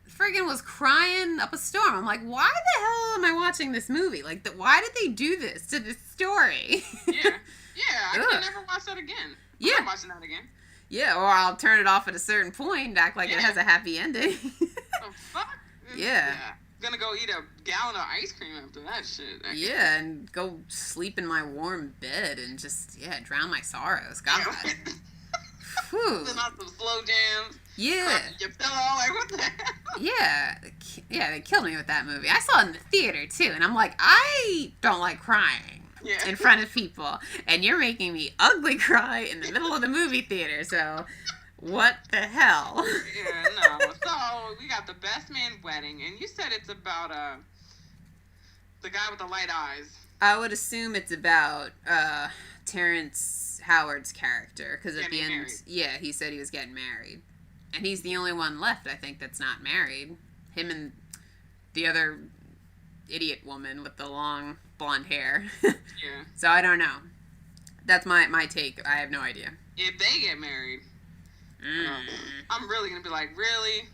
S1: Friggin' was crying up a storm. I'm like, why the hell am I watching this movie? Like, why did they do this to this story?
S2: Yeah, I can never watch that again. I'm not watching that again.
S1: Yeah, or I'll turn it off at a certain point and act like it has a happy ending.
S2: The fuck?
S1: Yeah.
S2: Gonna go eat a gallon of ice cream after that shit.
S1: Yeah, and go sleep in my warm bed and just, drown my sorrows. God. Whew.
S2: Then on some slow jams.
S1: Yeah.
S2: Your pillow, like, what the hell?
S1: Yeah, they killed me with that movie. I saw it in the theater, too, and I'm like, I don't like crying in front of people, and you're making me ugly cry in the middle of the movie theater, so... What the hell?
S2: Yeah, no. So, we got The Best Man Wedding, and you said it's about the guy with the light eyes.
S1: I would assume it's about Terrence Howard's character, because at the end, married. He said he was getting married. And he's the only one left, I think, that's not married. Him and the other idiot woman with the long blonde hair.
S2: Yeah.
S1: So, I don't know. That's my take. I have no idea.
S2: If they get married... I'm really gonna be like, really?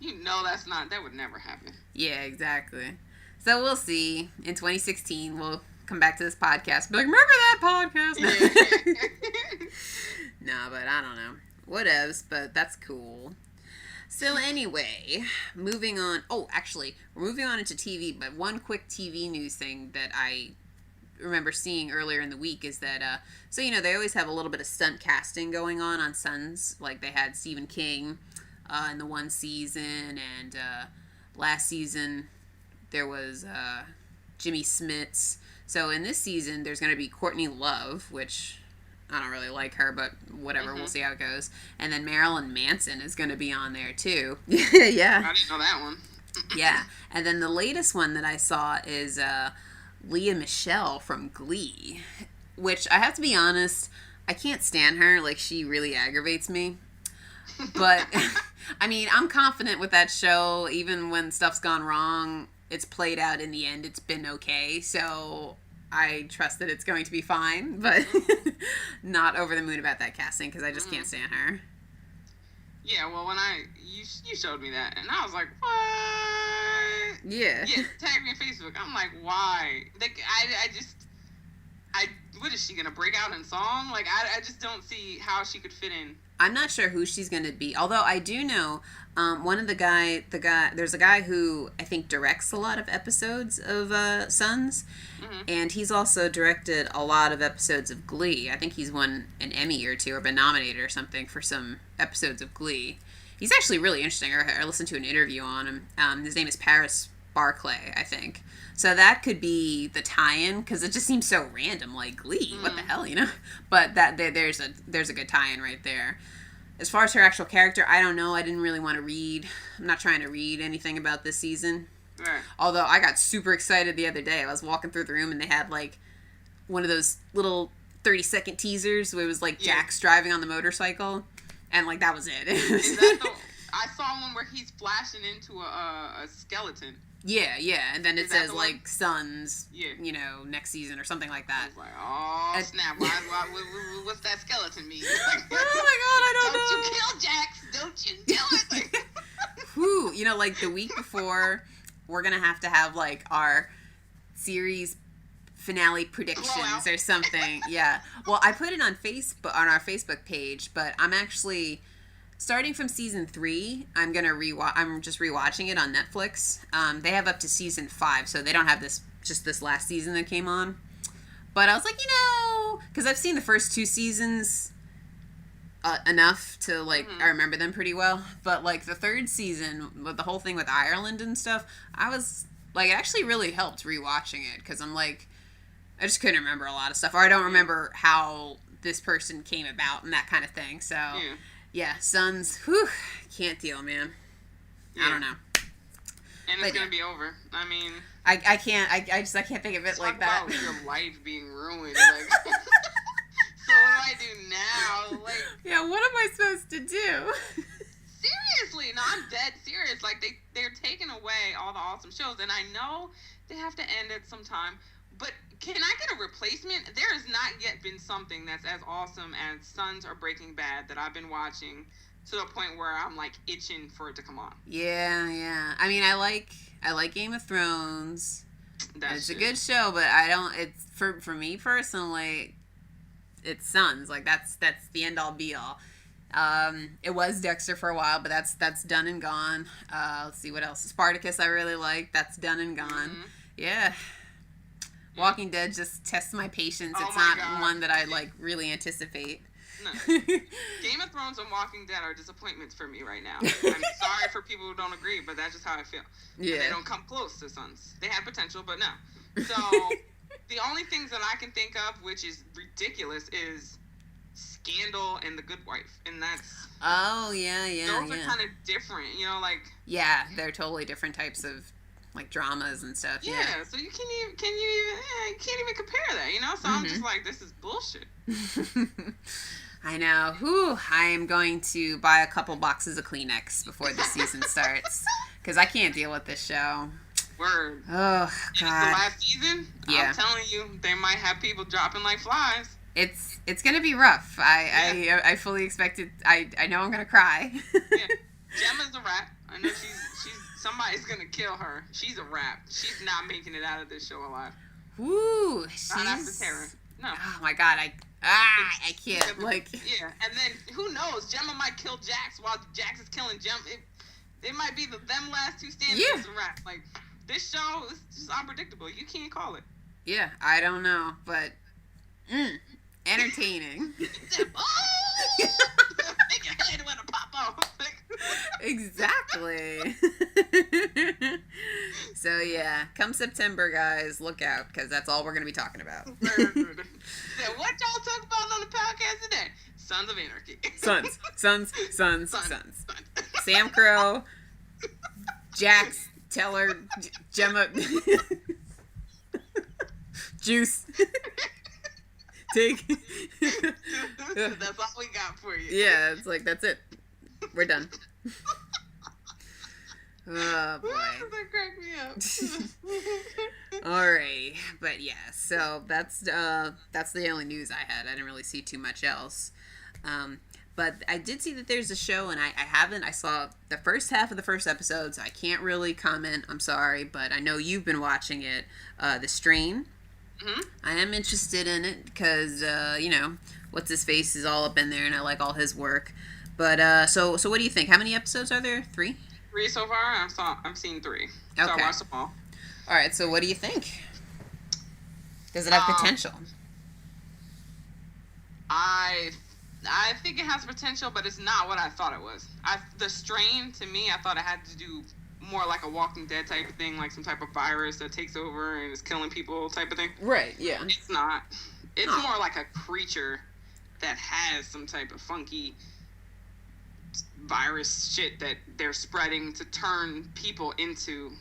S2: You know that would never happen.
S1: Yeah, exactly. So we'll see. In 2016, we'll come back to this podcast. Be like, remember that podcast? No, but I don't know. Whatevs, but that's cool. So anyway, moving on. Oh, actually, we're moving on into TV, but one quick TV news thing that I remember seeing earlier in the week is that so they always have a little bit of stunt casting going on Sons. Like they had Stephen King in the one season, and last season there was Jimmy Smits. So in this season there's going to be Courtney Love, which I don't really like her, but whatever, we'll see how it goes. And then Marilyn Manson is going to be on there too. Yeah.
S2: I didn't know that one.
S1: Yeah. And then the latest one that I saw is Lea Michele from Glee, which I have to be honest, I can't stand her. Like, she really aggravates me. But, I mean, I'm confident with that show. Even when stuff's gone wrong, it's played out in the end. It's been okay. So, I trust that it's going to be fine. But not over the moon about that casting because I just can't stand her.
S2: Yeah, well, when you showed me that, and I was like, what?
S1: Yeah.
S2: Yeah, tag me on Facebook. I'm like, why? Like, what is she gonna break out in song? Like, I just don't see how she could fit in.
S1: I'm not sure who she's gonna be. Although I do know, one of the guy, there's a guy who I think directs a lot of episodes of Sons, and he's also directed a lot of episodes of Glee. I think he's won an Emmy or two or been nominated or something for some episodes of Glee. He's actually really interesting. I listened to an interview on him. His name is Paris Barclay, I think. So that could be the tie-in, because it just seems so random, like Glee. What the hell, But there's a good tie-in right there. As far as her actual character, I don't know. I didn't really want to read. I'm not trying to read anything about this season.
S2: Right.
S1: Although I got super excited the other day. I was walking through the room and they had like one of those little 30-second teasers where it was like Jack's driving on the motorcycle, and like that was it.
S2: Is that I saw one where he's flashing into a skeleton.
S1: Yeah, and then it says like Sons, next season or something like that.
S2: I was like, oh snap! What's that skeleton mean? Like,
S1: oh my god, I don't know.
S2: Don't you kill Jax? Don't you do it? Like,
S1: whew, like the week before, we're gonna have like our series finale predictions or something. Yeah. Well, I put it on our Facebook page, but I'm actually starting from season 3. I'm just rewatching it on Netflix. They have up to season 5, so they don't have this last season that came on. But I was like, know, because I've seen the first 2 seasons enough to, like, I remember them pretty well. But, like, the 3rd season, with the whole thing with Ireland and stuff, I was, like, it actually really helped rewatching it. Because I'm, like, I just couldn't remember a lot of stuff. Or I don't remember how this person came about and that kind of thing. So, yeah, Sons, whew, can't deal, man. I don't know.
S2: And it's going to be over. I mean...
S1: I can't think of it like that.
S2: Talk about your life being ruined. Like, so what do I do now? Like,
S1: yeah, what am I supposed to do?
S2: Seriously, no, I'm dead serious. Like, they're taking away all the awesome shows, and I know they have to end it sometime, but can I get a replacement? There has not yet been something that's as awesome as Sons or Breaking Bad that I've been watching to the point where I'm, like, itching for it to come on.
S1: Yeah. I mean, I like Game of Thrones. It's a good show, but I don't. It's for me personally. It's Sons. Like that's the end all be all. It was Dexter for a while, but that's done and gone. Let's see what else. Spartacus I really like. That's done and gone. Yeah. Walking Dead just tests my patience. It's not one that I like really anticipate.
S2: No. Game of Thrones and Walking Dead are disappointments for me right now. I'm sorry for people who don't agree, but that's just how I feel. Yeah. They don't come close to Sons. They had potential, but no. So, the only things that I can think of, which is ridiculous, is Scandal and The Good Wife. And that's...
S1: Oh, yeah.
S2: Those are kind of different, you know, like...
S1: Yeah, they're totally different types of, like, dramas and stuff. Yeah,
S2: so you can't even compare that, you know? So I'm just like, this is bullshit.
S1: I know. Whew, I am going to buy a couple boxes of Kleenex before the season starts. Because I can't deal with this show.
S2: Word.
S1: Oh, God.
S2: It's the last season.
S1: Yeah.
S2: I'm telling you, they might have people dropping like flies.
S1: It's going to be rough. I fully expect it. I know I'm going to cry.
S2: Gemma's a rat. I know she's somebody's going to kill her. She's a rat. She's not making it out of this show alive.
S1: Woo.
S2: Not after Tara. No.
S1: Oh, my God. I can't, like...
S2: Yeah, and then, who knows? Gemma might kill Jax while Jax is killing Gemma. It might be them last two standing as a rat. Like, this show is just unpredictable. You can't call it.
S1: Yeah, I don't know, but... entertaining.
S2: Make your head want to pop off.
S1: Exactly. So, yeah, come September, guys, look out, because that's all we're going to be talking about.
S2: So what y'all talk about on the podcast today? Sons of Anarchy.
S1: Sons. Sam Crow, Jax, Teller, Gemma, Juice. Take.
S2: That's all we got for you.
S1: Yeah, it's like, that's it. We're done. Oh, boy.
S2: That cracked me up.
S1: Alrighty. But, yeah, so that's the only news I had. I didn't really see too much else. But I did see that there's a show, and I saw the first half of the first episode, so I can't really comment. I'm sorry, but I know you've been watching it. The Strain. Mm-hmm. I am interested in it because, you know, what's his face is all up in there, and I like all his work. But so what do you think? How many episodes are there? 3?
S2: 3 so far. I've seen 3. So I watched them all.
S1: All right. So what do you think? Does it have potential?
S2: I think it has potential, but it's not what I thought it was. The Strain, to me, I thought it had to do more like a Walking Dead type of thing, like some type of virus that takes over and is killing people type of thing.
S1: Right, yeah.
S2: It's not. It's more like a creature that has some type of funky virus shit that they're spreading to turn people into.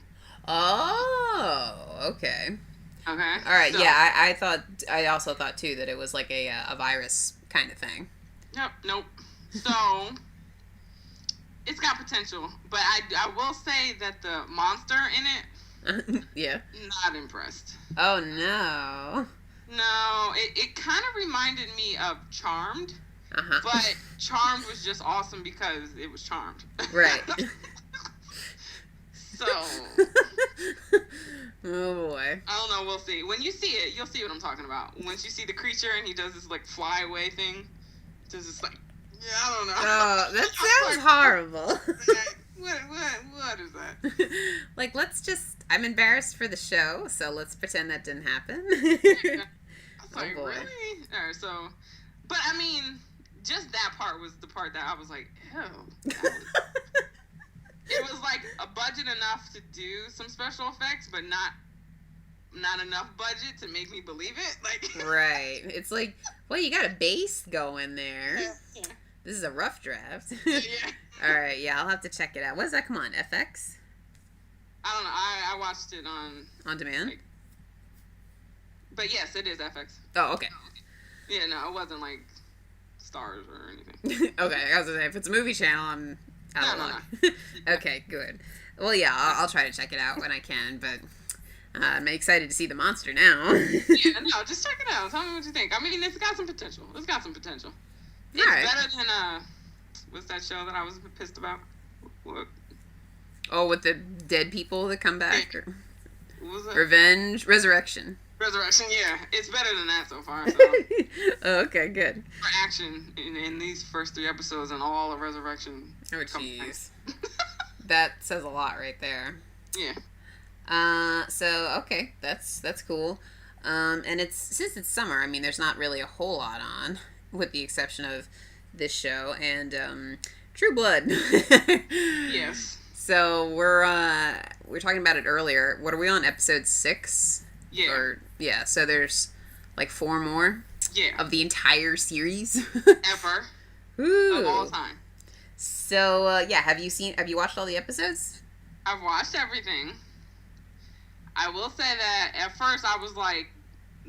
S1: Oh, okay.
S2: Okay.
S1: All right, so, yeah, I also thought, too, that it was like a virus kind of thing.
S2: Nope. So... It's got potential, but I will say that the monster in it,
S1: yeah,
S2: not impressed.
S1: Oh, no.
S2: No, it kind of reminded me of Charmed, but Charmed was just awesome because it was Charmed.
S1: Right.
S2: So.
S1: Oh, boy.
S2: I don't know, we'll see. When you see it, you'll see what I'm talking about. Once you see the creature and he does this, like, fly-away thing, does this, like, yeah, I don't know.
S1: Oh, that sounds horrible.
S2: What is that?
S1: Like, I'm embarrassed for the show, so let's pretend that didn't happen.
S2: I was was like, really? Or so, but I mean, just that part was the part that I was like, ew. It was like a budget enough to do some special effects, but not enough budget to make me believe it. Like,
S1: right. It's like, well, you got a base going there.
S2: Yeah.
S1: This is a rough draft.
S2: Yeah.
S1: All right, yeah, I'll have to check it out. What does that come on? FX?
S2: I don't know. I watched it
S1: on demand.
S2: Like, but yes, it is FX.
S1: Oh, okay.
S2: Yeah, no, it wasn't like Stars or anything.
S1: Okay, I was gonna say, if it's a movie channel, I'm out of luck. Okay, good. Well, yeah, I'll try to check it out when I can, but I'm excited to see the monster now.
S2: Yeah, no, just check it out. Tell me what you think. I mean, it's got some potential. It's better than, what's that show that I was pissed about? What?
S1: Oh, with the dead people that come back? Or...
S2: What was it?
S1: Resurrection,
S2: yeah. It's better than that so far. So.
S1: Oh, okay, good.
S2: For action in these first 3 episodes and all of Resurrection.
S1: Oh, jeez. That says a lot right there.
S2: Yeah.
S1: So, okay, that's cool. And since it's summer, I mean, there's not really a whole lot on, with the exception of this show and True Blood.
S2: Yes.
S1: So we're talking about it earlier. What are we on? Episode 6?
S2: Yeah.
S1: So there's like 4 more.
S2: Yeah.
S1: Of the entire series.
S2: Ever.
S1: Ooh.
S2: Of all time.
S1: So have you watched all the episodes?
S2: I've watched everything. I will say that at first I was like,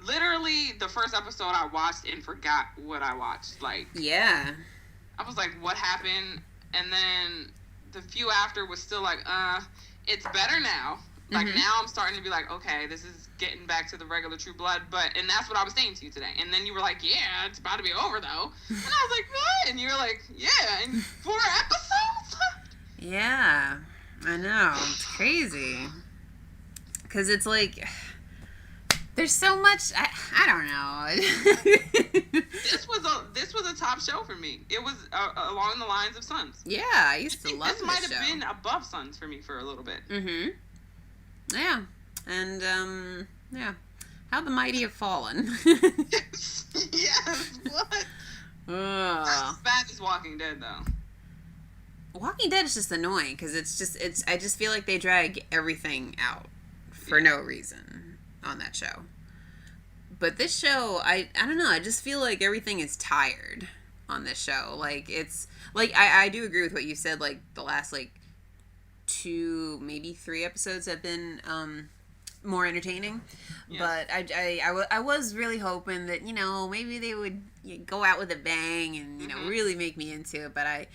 S2: literally the first episode I watched and forgot what I watched. Like,
S1: yeah.
S2: I was like, what happened? And then the few after was still like, it's better now. Like, now I'm starting to be like, okay, this is getting back to the regular True Blood. And that's what I was saying to you today. And then you were like, yeah, it's about to be over, though. And I was like, what? And you were like, yeah, and 4 episodes left?
S1: Yeah, I know. It's crazy. Because it's like, there's so much, I don't know.
S2: This was a top show for me. It was along the lines of Sons.
S1: Yeah, I used to love this show.
S2: This might have been above Sons for me for a little bit.
S1: Mm-hmm. Yeah. And, yeah. How the mighty have fallen.
S2: Yes, what? As bad as Walking Dead, though.
S1: Walking Dead is just annoying, because I just feel like they drag everything out for no reason on that show. But this show, I don't know, I just feel like everything is tired on this show. Like, it's, like, I do agree with what you said, like, the last, like, 2, maybe 3 episodes have been, more entertaining. Yes. But I was really hoping that, you know, maybe they would go out with a bang and, you know, really make me into it, but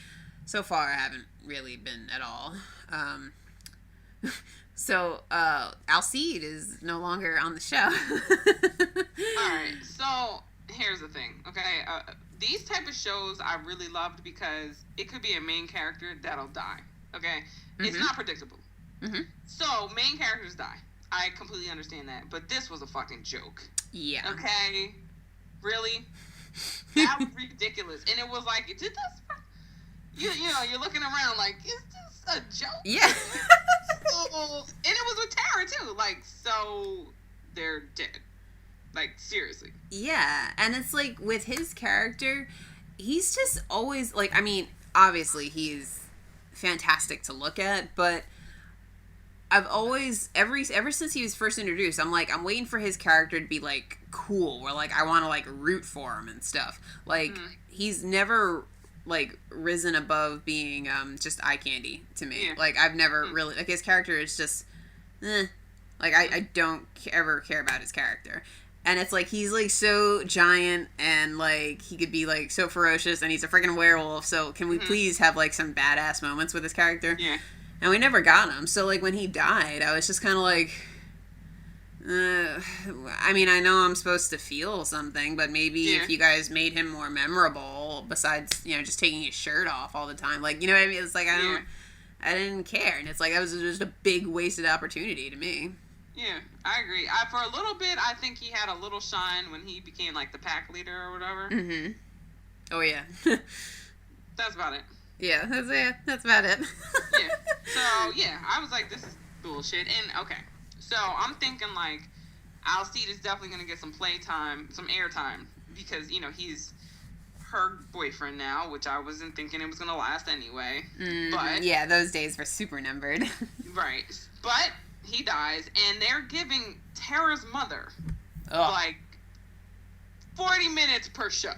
S1: so far I haven't really been at all. So, Alcide is no longer on the show.
S2: Alright, so here's the thing, okay? These type of shows I really loved because it could be a main character that'll die, okay? It's not predictable. So, main characters die. I completely understand that. But this was a fucking joke.
S1: Yeah.
S2: Okay? Really? That was ridiculous. And it was like, did this... You know, you're looking around like, is this a joke?
S1: Yeah.
S2: And it was with Tara, too. Like, so they're dead. Like, seriously.
S1: Yeah. And it's like, with his character, he's just always, like, I mean, obviously he's fantastic to look at, but I've always, ever since he was first introduced, I'm like, I'm waiting for his character to be, like, cool, where, like, I want to, like, root for him and stuff. Like, he's never, like, risen above being, just eye candy to me. Yeah. Like, I've never really, like, his character is just, Like, I don't ever care about his character. And it's, like, he's, like, so giant, and, like, he could be, like, so ferocious, and he's a freaking werewolf, so can we please have, like, some badass moments with his character?
S2: Yeah.
S1: And we never got him. So, like, when he died, I was just kind of like, I mean, I know I'm supposed to feel something, but maybe if you guys made him more memorable, besides, you know, just taking his shirt off all the time. Like, you know what I mean? It's like, I didn't care. And it's like, that was just a big wasted opportunity to me.
S2: Yeah, I agree. For a little bit, I think he had a little shine when he became, like, the pack leader or whatever.
S1: Oh, yeah.
S2: That's about it.
S1: Yeah, that's it. That's about it.
S2: Yeah. So, yeah, I was like, this is bullshit. And, okay. So, I'm thinking, like, Alcide is definitely going to get some playtime, some airtime, because, you know, he's her boyfriend now, which I wasn't thinking it was going to last anyway. But
S1: yeah, those days were super numbered.
S2: Right. But he dies, and they're giving Tara's mother, like, 40 minutes per show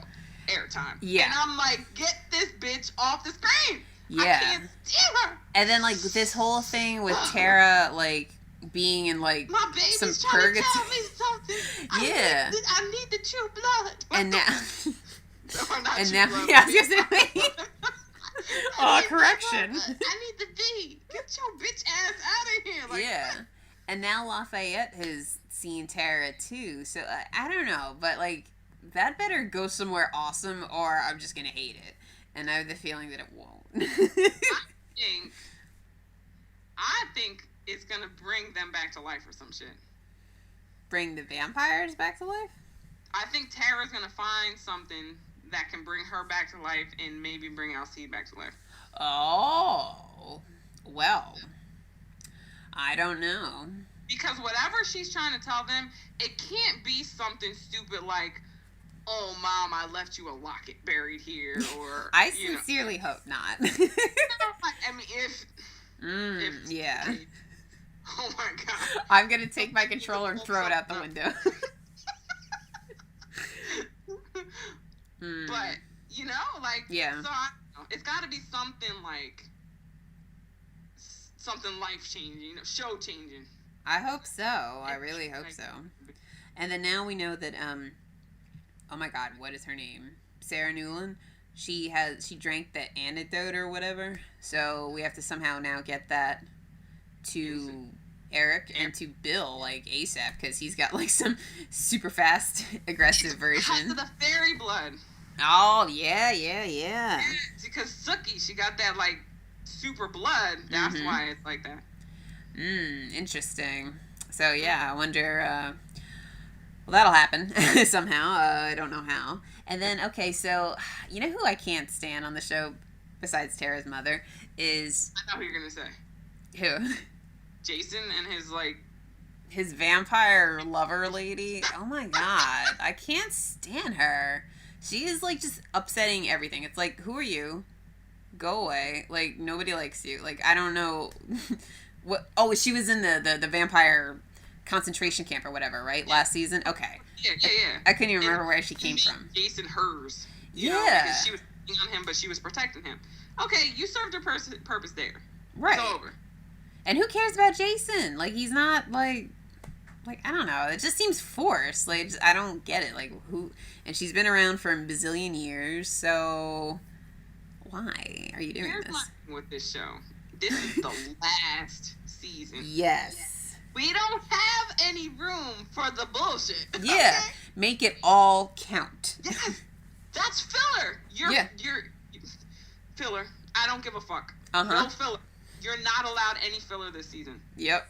S2: airtime.
S1: Yeah.
S2: And I'm like, get this bitch off the screen.
S1: Yeah.
S2: I can't stand her.
S1: And then, like, this whole thing with Tara, like, being in, like,
S2: my baby's
S1: some
S2: trying
S1: purgatory.
S2: to tell me something.
S1: Yeah.
S2: I need the true blood.
S1: And now...
S2: and
S1: now...
S2: blood.
S1: Yeah, I was gonna say... Oh, correction.
S2: I need the D. Get your bitch ass out of here. Like,
S1: yeah. And now Lafayette has seen Tara, too. So, I don't know. But, like, that better go somewhere awesome, or I'm just gonna hate it. And I have the feeling that it won't.
S2: I think it's gonna bring them back to life or some shit.
S1: Bring the vampires back to life?
S2: I think Tara's gonna find something that can bring her back to life and maybe bring Alcide back to life.
S1: Oh. Well. I don't know.
S2: Because whatever she's trying to tell them, it can't be something stupid like, oh, Mom, I left you a locket buried here, or...
S1: I sincerely hope not.
S2: I mean, if
S1: yeah.
S2: Oh, my God.
S1: I'm going to take my controller and throw it out the window.
S2: But, you know, like...
S1: Yeah.
S2: So, it's got to be something, like... Something life-changing, you know, show-changing.
S1: I hope so. I really hope so. And then now we know that, oh my God, what is her name? Sarah Newland. She drank the antidote or whatever. So we have to somehow now get that to Eric and to Bill, like, ASAP, because he's got, like, some super fast, aggressive version.
S2: Because of the fairy blood.
S1: Oh, yeah.
S2: Because Sookie, she got that, like, super blood. That's why it's like that.
S1: Interesting. So, yeah, I wonder, well, that'll happen somehow. I don't know how. And then, okay, so, you know who I can't stand on the show, besides Tara's mother, is...
S2: I know who you're going to say.
S1: Who?
S2: Jason and his, like...
S1: His vampire lover lady. Oh, my God. I can't stand her. She is, like, just upsetting everything. It's like, who are you? Go away. Like, nobody likes you. Like, I don't know... What? Oh, she was in the vampire concentration camp or whatever, right? Yeah. Last season? Okay.
S2: Yeah.
S1: I couldn't even remember where she came from.
S2: Jason hers. You
S1: know,
S2: because she was on him, but she was protecting him. Okay, you served your purpose there.
S1: Right.
S2: It's over.
S1: And who cares about Jason? Like, he's not, like, I don't know. It just seems forced. Like, I don't get it. Like, who... And she's been around for a bazillion years, so... Why are you doing
S2: Here's
S1: this?
S2: my thing with this show. This is the last season.
S1: Yes.
S2: We don't have any room for the bullshit.
S1: Yeah.
S2: Okay?
S1: Make it all count.
S2: Yes. That's filler. You're filler. I don't give a fuck. No filler. You're not allowed any filler this season.
S1: Yep.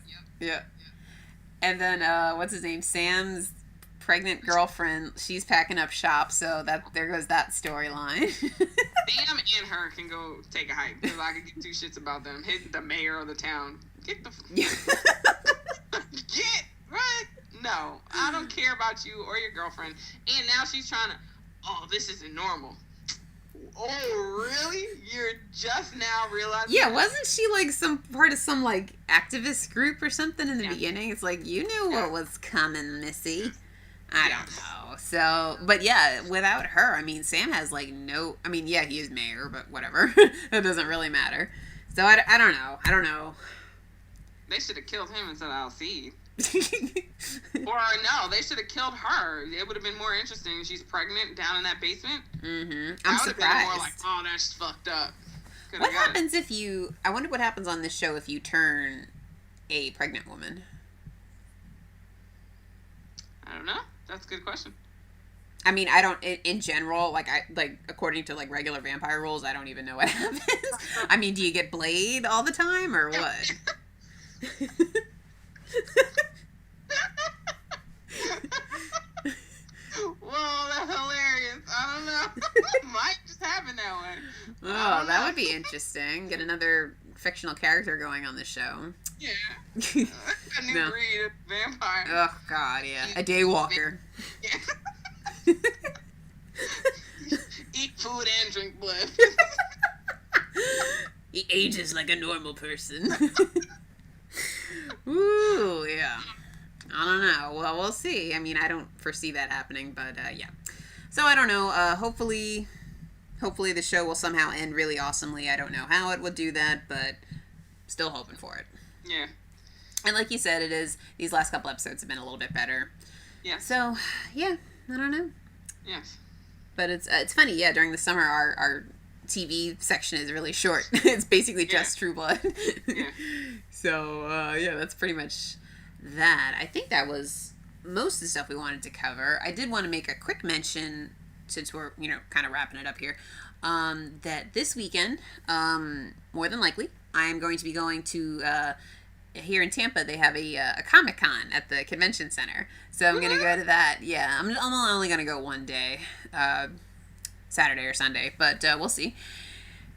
S1: And then, what's his name? Sam's pregnant girlfriend. She's packing up shop, so there goes that storyline.
S2: Sam and her can go take a hike, because I could give two shits about them. Hit the mayor of the town. Get the... Get, right? No, I don't care about you or your girlfriend. And now she's trying to... Oh, this isn't normal. Oh, really? You're just now realizing...
S1: Yeah, wasn't she, like, some part of some, like, activist group or something in the beginning? It's like, you knew what was coming, Missy. I don't know. So, but yeah, without her, I mean, Sam has, like, no... I mean, yeah, he is mayor, but whatever. It doesn't really matter. So, I don't know.
S2: They should have killed him instead of Alcide. Or, no, they should have killed her. It would have been more interesting. She's pregnant down in that basement.
S1: I'm surprised.
S2: Been more like, oh, that's fucked up.
S1: What happens if you... I wonder what happens on this show if you turn a pregnant woman.
S2: I don't know. That's a good question.
S1: I mean, I don't, in general, according to, like, regular vampire rules, I don't even know what happens. I mean, do you get Blade all the time, or what?
S2: Whoa, that's hilarious. I don't know. Might just happen that way.
S1: Oh, that would be interesting. Get another fictional character going on the show.
S2: Yeah. A new breed of vampire.
S1: Oh, God, yeah. A daywalker.
S2: Yeah. Eat food and drink blood.
S1: He ages like a normal person. Ooh, yeah. I don't know. Well, we'll see. I mean, I don't foresee that happening, but yeah. So I don't know. Hopefully the show will somehow end really awesomely. I don't know how it would do that, but still hoping for it.
S2: Yeah.
S1: And like you said, these last couple episodes have been a little bit better.
S2: Yeah.
S1: So, yeah, I don't know.
S2: Yes.
S1: But it's funny, yeah, during the summer our TV section is really short. It's basically just True Blood.
S2: Yeah.
S1: So, yeah, that's pretty much that. I think that was most of the stuff we wanted to cover. I did want to make a quick mention, since we're, kind of wrapping it up here, that this weekend, more than likely, I'm going to be going to, here in Tampa, they have a Comic-Con at the convention center. So I'm going to go to that. Yeah, I'm only going to go one day, Saturday or Sunday, but we'll see.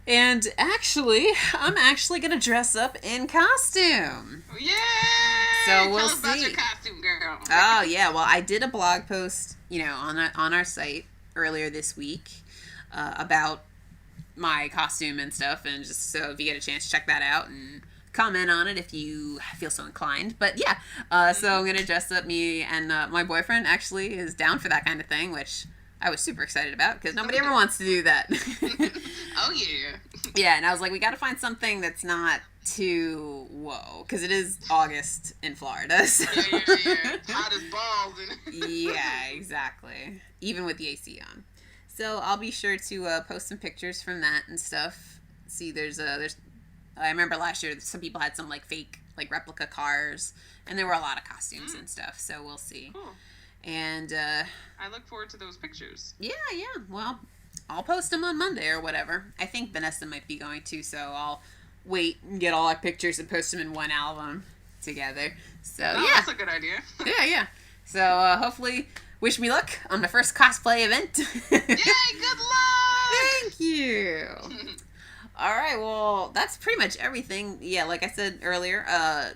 S1: And actually, I'm actually going to dress up in costume.
S2: Yay!
S1: So we'll
S2: Tell us about your costume, girl.
S1: Oh, yeah. Well, I did a blog post, on our site earlier this week about my costume and stuff. And just so if you get a chance, check that out and comment on it if you feel so inclined. But yeah, so I'm going to dress up. Me and my boyfriend actually is down for that kind of thing, which I was super excited about because nobody ever wants to do that.
S2: Oh, yeah.
S1: Yeah, and I was like, we got to find something that's not too whoa, because it is August in Florida. So.
S2: Yeah. Hot as balls.
S1: Yeah, exactly. Even with the AC on. So I'll be sure to post some pictures from that and stuff. See, there's I remember last year some people had some fake replica cars, and there were a lot of costumes and stuff. So we'll see.
S2: Cool.
S1: And
S2: I look forward to those pictures.
S1: Yeah. Well, I'll post them on Monday or whatever. I think Vanessa might be going to, so I'll wait and get all our pictures and post them in one album together. So yeah,
S2: that's a good idea.
S1: Yeah. So hopefully, wish me luck on my first cosplay event.
S2: Yay! Good luck.
S1: Thank you. All right, well, that's pretty much everything. Yeah, like I said earlier,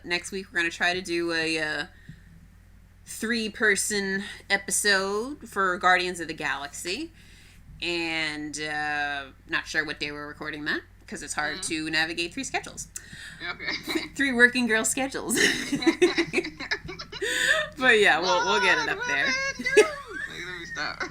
S1: next week we're going to try to do a 3-person episode for Guardians of the Galaxy. And not sure what day we're recording that, because it's hard to navigate 3 schedules.
S2: Okay.
S1: 3 working girl schedules. But yeah, we'll get it up there.
S2: Let me stop.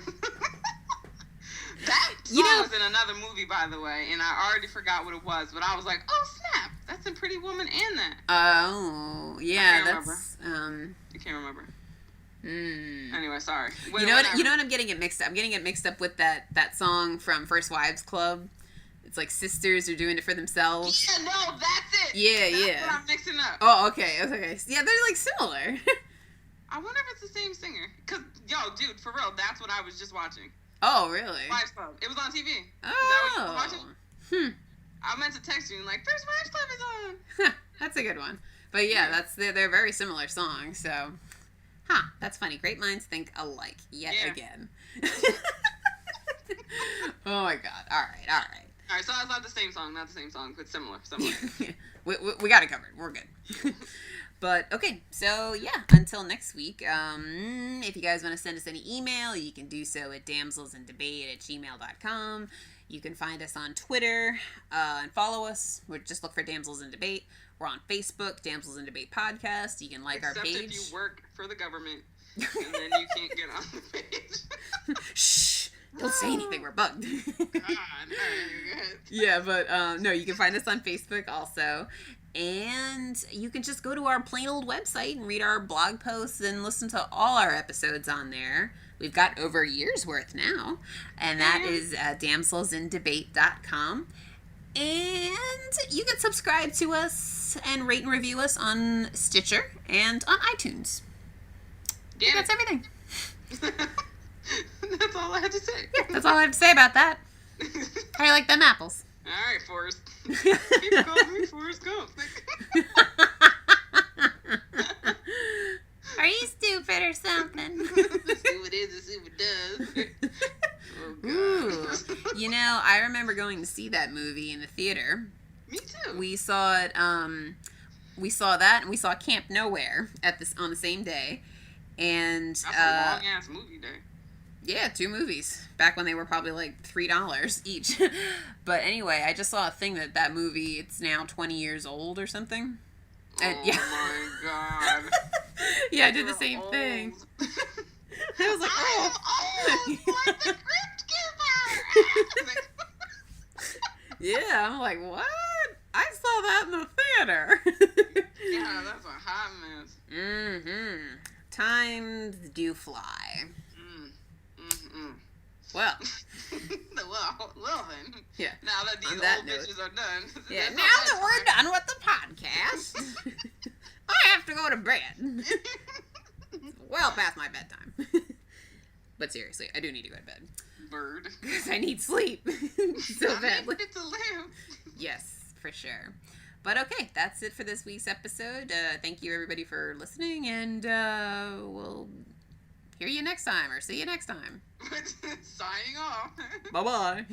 S2: That song was in another movie, by the way, and I already forgot what it was, but I was like, oh, snap. That's in Pretty Woman and that.
S1: Oh, yeah, that's...
S2: I can't remember. Anyway, sorry.
S1: You know what I'm getting it mixed up? I'm getting it mixed up with that song from First Wives Club. It's like Sistahs are doing it for themselves.
S2: Yeah, no, that's it.
S1: Yeah.
S2: That's what I'm mixing up.
S1: Oh, okay. Yeah, they're similar.
S2: I wonder if it's the same singer. Cause dude, for real, that's what I was just watching.
S1: Oh, really?
S2: Wives Club. It was on TV.
S1: Oh.
S2: Is that what you were watching? I meant to text you First Wives Club is on.
S1: That's a good one. But yeah, they're very similar songs, so... that's funny. Great minds think alike yet again. Oh my god. All right,
S2: so it's not the same song, but similar.
S1: we got it covered. We're good. But, okay, so, yeah, until next week, if you guys want to send us any email, you can do so at damselsinDebate@gmail.com. You can find us on Twitter and follow us. Just look for Damsels in Debate. We're on Facebook, Damsels in Debate Podcast. You can our page.
S2: Except if you work for the government, and then you can't get on the page.
S1: Shh! Don't say anything. We're bugged.
S2: God,
S1: yeah, but no, you can find us on Facebook also. And you can just go to our plain old website and read our blog posts and listen to all our episodes on there. We've got over a year's worth now. And that is damselsindebate.com. And you can subscribe to us and rate and review us on Stitcher and on iTunes.
S2: Yeah.
S1: That's everything.
S2: That's all I had to say.
S1: Yeah, that's all I have to say about that. How do you like them apples?
S2: All right, Forrest. Keep calling me Forrest Gump.
S1: Are you stupid or something?
S2: Stupid is and stupid does. Oh, God.
S1: Ooh. I remember going to see that movie in the theater.
S2: Me too.
S1: we saw it. We saw that, and we saw Camp Nowhere on the same day. And
S2: that's a long ass movie day.
S1: Yeah, 2 movies back when they were probably like $3 each. But anyway, I just saw a thing that movie, it's now 20 years old or something. And,
S2: my god.
S1: Yeah, I did the same thing. I was like,
S2: like the Crypt Keeper.
S1: Yeah, I'm like, what? I saw that in the theater.
S2: Yeah, that's a hot mess.
S1: Mm-hmm. Times do fly. Well.
S2: well then.
S1: Yeah.
S2: Now that these old bitches are done.
S1: Yeah, now that we're done with the podcast, I have to go to bed. Well past my bedtime. But seriously, I do need to go to bed.
S2: Bird.
S1: Because I need sleep. So badly.
S2: It's a lamb.
S1: Yes, for sure. But okay, that's it for this week's episode. Thank you everybody for listening, and we'll hear you next time, or see you next time.
S2: Signing off.
S1: Bye-bye.